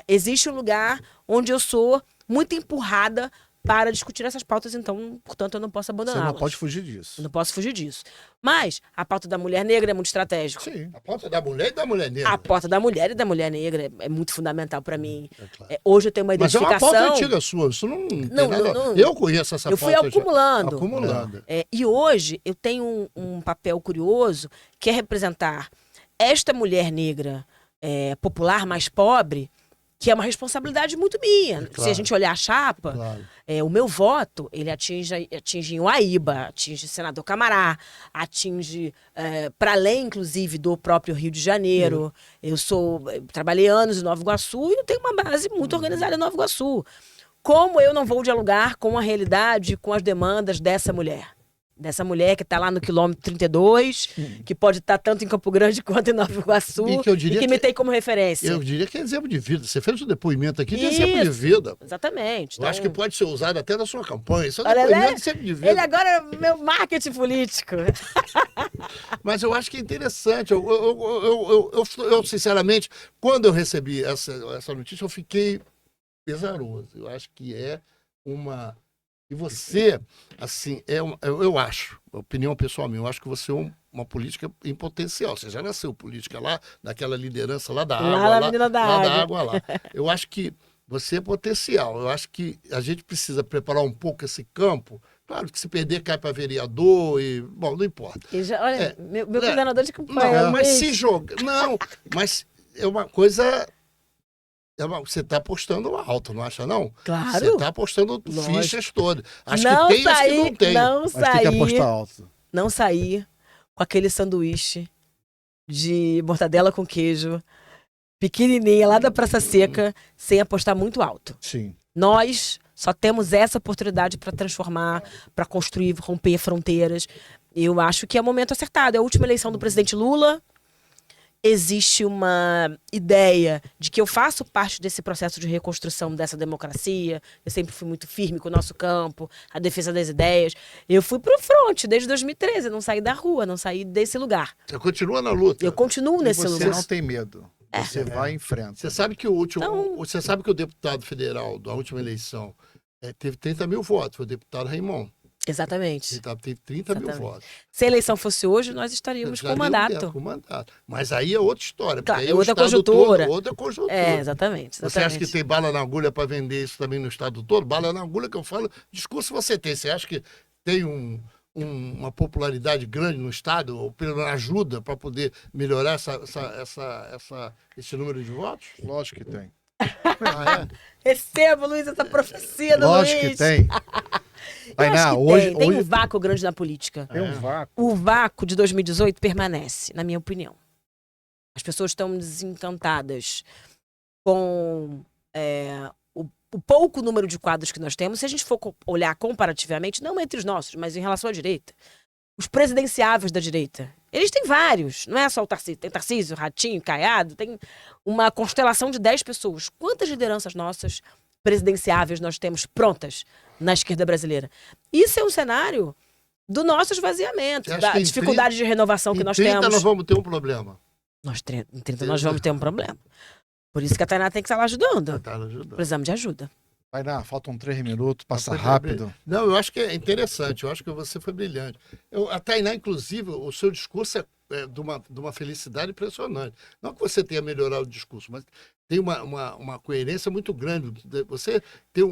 existe um lugar onde eu sou muito empurrada para discutir essas pautas, então, portanto, eu não posso abandoná-las. Você não pode fugir disso. Eu não posso fugir disso. Mas a pauta da mulher negra é muito estratégica. Sim, a pauta da mulher e da mulher negra. A pauta da mulher e da mulher negra é muito fundamental para mim. Claro. Hoje eu tenho uma identificação... Mas é uma pauta antiga sua, isso não tem nada... Eu conheço essa pauta. Eu fui acumulando. Acumulando. E hoje eu tenho um papel curioso, que é representar esta mulher negra popular, mais pobre, que é uma responsabilidade muito minha. Claro. Se a gente olhar a chapa, Claro. o meu voto, ele atinge em Uaíba, atinge Senador Camará, atinge para além, inclusive, do próprio Rio de Janeiro. Eu trabalhei anos em Nova Iguaçu e eu tenho uma base muito organizada em Nova Iguaçu. Como eu não vou dialogar com a realidade, com as demandas dessa mulher? Dessa mulher que está lá no quilômetro 32, que pode estar tanto em Campo Grande quanto em Nova Iguaçu, E que eu diria e que me que- tem como referência. Eu diria que é exemplo de vida. Você fez um depoimento aqui de Isso. exemplo de vida. Exatamente. Eu acho que pode ser usado até na sua campanha. Isso é um Olha, depoimento né? de exemplo de vida. Ele agora é meu marketing político. Mas eu acho que é interessante. Eu, sinceramente, quando eu recebi essa notícia, eu fiquei pesaroso. Eu acho que é uma... E você, assim, eu acho, opinião pessoal minha, eu acho que você é uma política em potencial. Você já nasceu política lá, daquela liderança lá da Lá água, na Menina da lá Água. da água lá. Eu acho que você é potencial. Eu acho que a gente precisa preparar um pouco esse campo. Claro que se perder, cai para vereador e... Bom, não importa. Olha, meu coordenador de Não, campanha. mas Luiz. se joga... Não, mas é uma coisa... Você está apostando alto, não acha, não? Claro. Você está apostando Lógico. fichas todas. Acho não que tem, acho que sair, não tem. não Mas tem que sair, apostar alto. não sair com aquele sanduíche de mortadela com queijo, pequenininha, lá da Praça Seca, sem apostar muito alto. Sim. Nós só temos essa oportunidade para transformar, para construir, romper fronteiras. Eu acho que é o momento acertado. É a última eleição do presidente Lula. Existe uma ideia de que eu faço parte desse processo de reconstrução dessa democracia. Eu sempre fui muito firme com o nosso campo, a defesa das ideias. Eu fui pro fronte desde 2013, não saí da rua, não saí desse lugar. Você continua na luta. Eu continuo E nesse você lugar. não tem medo. Você vai em frente. Você sabe que o último. Então- Você sabe que o deputado federal da última eleição teve 30 mil votos, foi o deputado Raimon. Exatamente. Ele teve 30 mil Exatamente. votos. Se a eleição fosse hoje, nós estaríamos com o mandato. Com mandato. Mas aí é outra história. Claro, porque aí é o outra estado conjuntura. todo, outra conjuntura. Exatamente. Você acha que tem bala na agulha para vender isso também no estado todo? Bala na agulha que eu falo, discurso você tem. Você acha que tem uma popularidade grande no estado, ou pelo menos ajuda para poder melhorar esse número de votos? Lógico que tem. Ah, Receba, Luiz, essa profecia do Lógico Luiz. que tem. Eu Tainá, acho que hoje, tem hoje um vácuo grande na política. tem um vácuo. O vácuo de 2018 permanece, na minha opinião. As pessoas estão desencantadas com o pouco número de quadros que nós temos. Se a gente for olhar comparativamente, não entre os nossos, mas em relação à direita, os presidenciáveis da direita, eles têm vários. Não é só o Tarcísio. Tem Tarcísio, Ratinho, Caiado, tem uma constelação de 10 pessoas. Quantas lideranças nossas presidenciáveis nós temos prontas na esquerda brasileira? Isso é um cenário do nosso esvaziamento, Você acha da que em dificuldade de renovação que em nós 30 temos. nós vamos ter um problema. Em 30 nós vamos ter um problema. Por isso que a Tainá tem que estar lá ajudando. Tá ajudando. Precisamos de ajuda. Tainá, faltam 3 minutos, passa Foi rápido. Não, eu acho que é interessante, eu acho que você foi brilhante. A Tainá, inclusive, o seu discurso é de uma felicidade impressionante. Não que você tenha melhorado o discurso, mas tem uma coerência muito grande. Você tem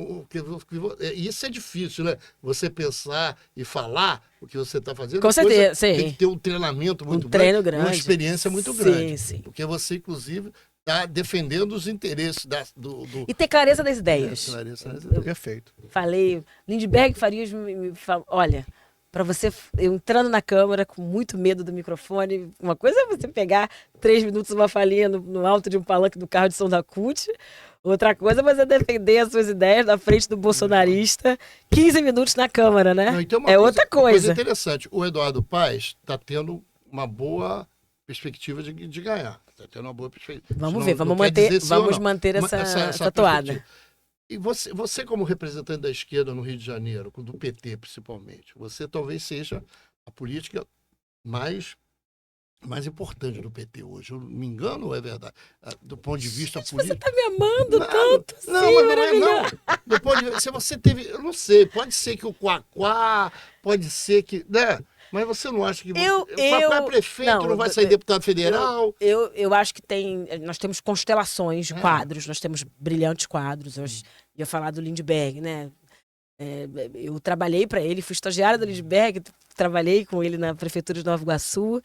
e isso é difícil, né? Você pensar e falar o que você está fazendo. Com certeza, sim. Tem que ter um treinamento muito treino grande, grande. uma experiência muito Sim, grande. sim. Porque você, inclusive, está defendendo os interesses do E ter clareza das ideias. Perfeito. Falei, Lindbergh Farias me falou, olha, para você, eu entrando na câmara com muito medo do microfone, uma coisa é você pegar 3 minutos uma falinha no alto de um palanque do carro de som da CUT, outra coisa é você defender as suas ideias na frente do bolsonarista, 15 minutos na câmara, né? Não, então outra Uma coisa. coisa interessante, o Eduardo Paes está tendo uma boa perspectiva de ganhar. Está tendo uma boa perspectiva. Vamos ver, vamos manter essa toada. perspectiva. E você, como representante da esquerda no Rio de Janeiro, do PT principalmente, você talvez seja a política mais importante do PT hoje. Eu não me engano ou é verdade? Do ponto de vista Gente, político. você tá me amando tanto, Não, sim, mas não é maravilhoso. não. Do ponto de vista, se você teve, eu não sei, pode ser que o Quaquá, pode ser que, né? Mas você não acha que o Quaquá é prefeito, não vai sair deputado federal? Eu acho que nós temos constelações de quadros, nós temos brilhantes quadros. Eu ia falar do Lindbergh, né? Eu trabalhei para ele, fui estagiária do Lindbergh, trabalhei com ele na prefeitura de Nova Iguaçu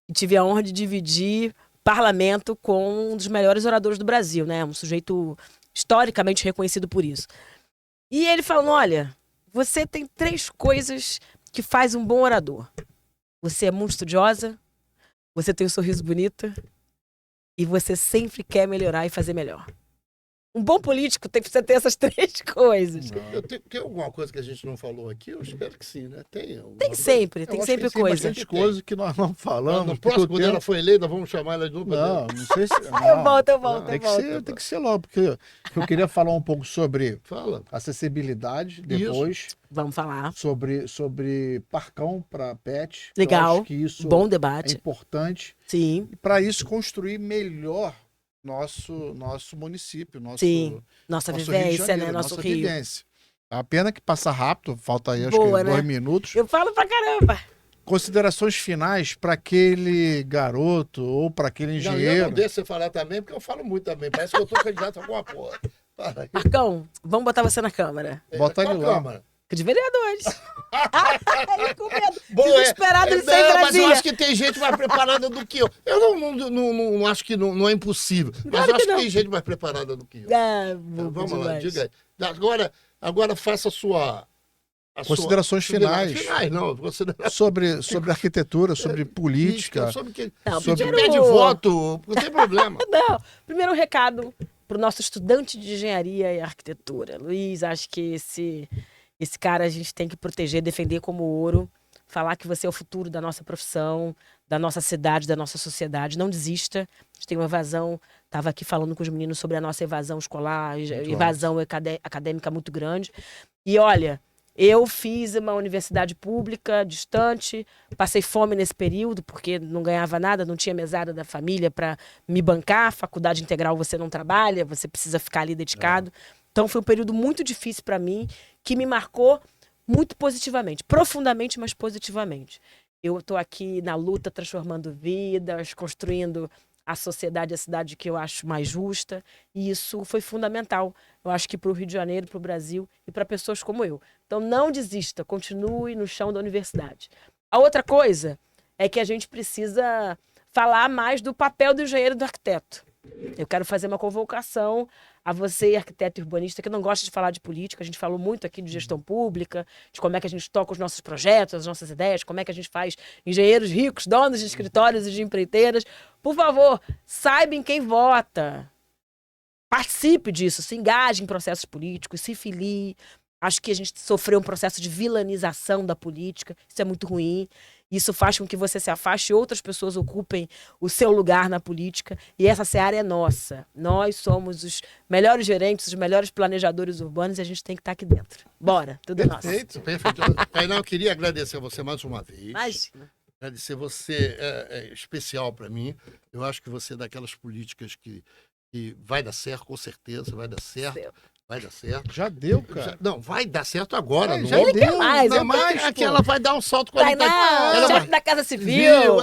e tive a honra de dividir parlamento com um dos melhores oradores do Brasil, né? Um sujeito historicamente reconhecido por isso. E ele falou, olha, você tem 3 coisas que faz um bom orador. Você é muito estudiosa, você tem um sorriso bonito e você sempre quer melhorar e fazer melhor. Um bom político tem que ter essas 3 coisas. Tem alguma coisa que a gente não falou aqui? Eu espero que sim, né? Tem sempre Eu acho que tem coisa. bastante coisa que nós não falamos. No próximo, quando tempo... ela for eleita, vamos chamar ela de novo. Não sei se... Eu volto. Tem que ser logo, porque eu queria falar um pouco sobre Fala. acessibilidade depois. Vamos falar. Sobre parcão para pet. Legal. Eu acho que isso Bom é debate. importante. Sim. E para isso construir melhor nosso município, Sim. Nossa nosso Rio de vivência, Janeiro, né? Nosso nossa Rio. vivência. A pena que passa rápido, falta aí acho Boa, que né? 2 minutos. Eu falo pra caramba. Considerações finais para aquele garoto ou para aquele Não, eu engenheiro. não deixo você falar também, porque eu falo muito também. Parece que eu tô candidato a alguma porra. Fala aí. Marcão, vamos botar você na Câmara. Bota Qual ele lá. Câmara? De vereadores. Ele com medo. Boa, Desesperado de não, sair mas eu Brasília. acho que tem gente mais preparada do que eu. Eu não acho que não é impossível. Mas Claro eu acho que que não. tem gente mais preparada do que eu. Bobo Vamos lá, demais. diga aí. Agora faça Considerações finais. Finais, não. Considerações. sobre arquitetura, sobre política. Sobre que... Não, Se primeiro- pede voto, não tem problema. Não, primeiro recado pro nosso estudante de engenharia e arquitetura. Luiz, acho que esse cara a gente tem que proteger, defender como ouro, falar que você é o futuro da nossa profissão, da nossa cidade, da nossa sociedade. Não desista. A gente tem uma evasão, estava aqui falando com os meninos sobre a nossa evasão escolar, evasão acadêmica muito grande. E olha, eu fiz uma universidade pública distante, passei fome nesse período, porque não ganhava nada, não tinha mesada da família para me bancar. Faculdade integral você não trabalha, você precisa ficar ali dedicado. Então foi um período muito difícil para mim, que me marcou muito positivamente, profundamente, mas positivamente. Eu estou aqui na luta, transformando vidas, construindo a sociedade, a cidade que eu acho mais justa, e isso foi fundamental, eu acho que para o Rio de Janeiro, para o Brasil e para pessoas como eu. Então não desista, continue no chão da universidade. A outra coisa é que a gente precisa falar mais do papel do engenheiro e do arquiteto. Eu quero fazer uma convocação a você, arquiteto e urbanista, que não gosta de falar de política. A gente falou muito aqui de gestão pública, de como é que a gente toca os nossos projetos, as nossas ideias, como é que a gente faz engenheiros ricos, donos de escritórios e de empreiteiras. Por favor, saiba em quem vota. Participe disso, se engaje em processos políticos, se filie. Acho que a gente sofreu um processo de vilanização da política, isso é muito ruim. Isso faz com que você se afaste e outras pessoas ocupem o seu lugar na política. E essa seara é nossa. Nós somos os melhores gerentes, os melhores planejadores urbanos e a gente tem que estar aqui dentro. Bora, tudo nosso. Perfeito, perfeito. Kainá, eu queria agradecer a você mais uma vez. Imagina. Agradecer você, é especial para mim. Eu acho que você é daquelas políticas que vai dar certo, com certeza, vai dar certo. Vai dar certo. Já deu, cara. Não, vai dar certo agora. Não Já é? deu. mais, Não, eu mas é que ela vai dar um salto Tainá, qualitativo. Ela chefe vai... da Casa Civil.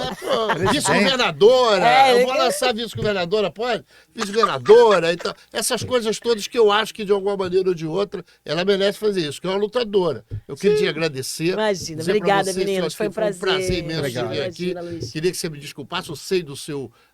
Vice-governadora. É, eu vou lançar vice-governadora, pode? Vice-governadora. Então, essas coisas todas que eu acho que, de alguma maneira ou de outra, ela merece fazer isso, que é uma lutadora. Eu queria te agradecer. Imagina, dizer pra obrigada, você, meninos. Foi um prazer. Foi um prazer imenso Obrigado. te ver aqui. Imagina, Luiz. Queria que você me desculpasse, eu sei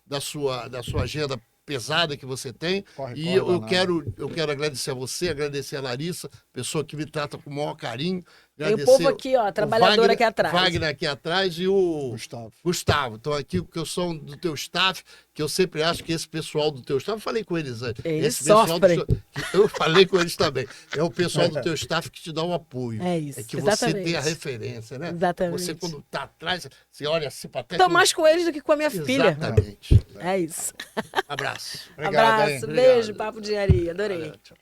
da sua agenda pesada que você tem. E eu quero agradecer a você, agradecer a Larissa, pessoa que me trata com o maior carinho. Tem o povo aqui, ó, trabalhador aqui atrás. Wagner aqui atrás e o Gustavo. Então, aqui, porque eu sou do teu staff, que eu sempre acho que esse pessoal do teu staff, eu falei com eles antes. Eles Esse pessoal sofrem. eu falei com eles também. É o pessoal do teu staff que te dá o apoio. É isso, É que exatamente. você tem a referência, né? Exatamente. Você, quando tá atrás, você olha assim para trás. Tô mais com eles do que com a minha filha. Exatamente. É isso. Abraço. Obrigado, Abraço, hein? beijo, Obrigado. papo de engenharia. Adorei. Tchau.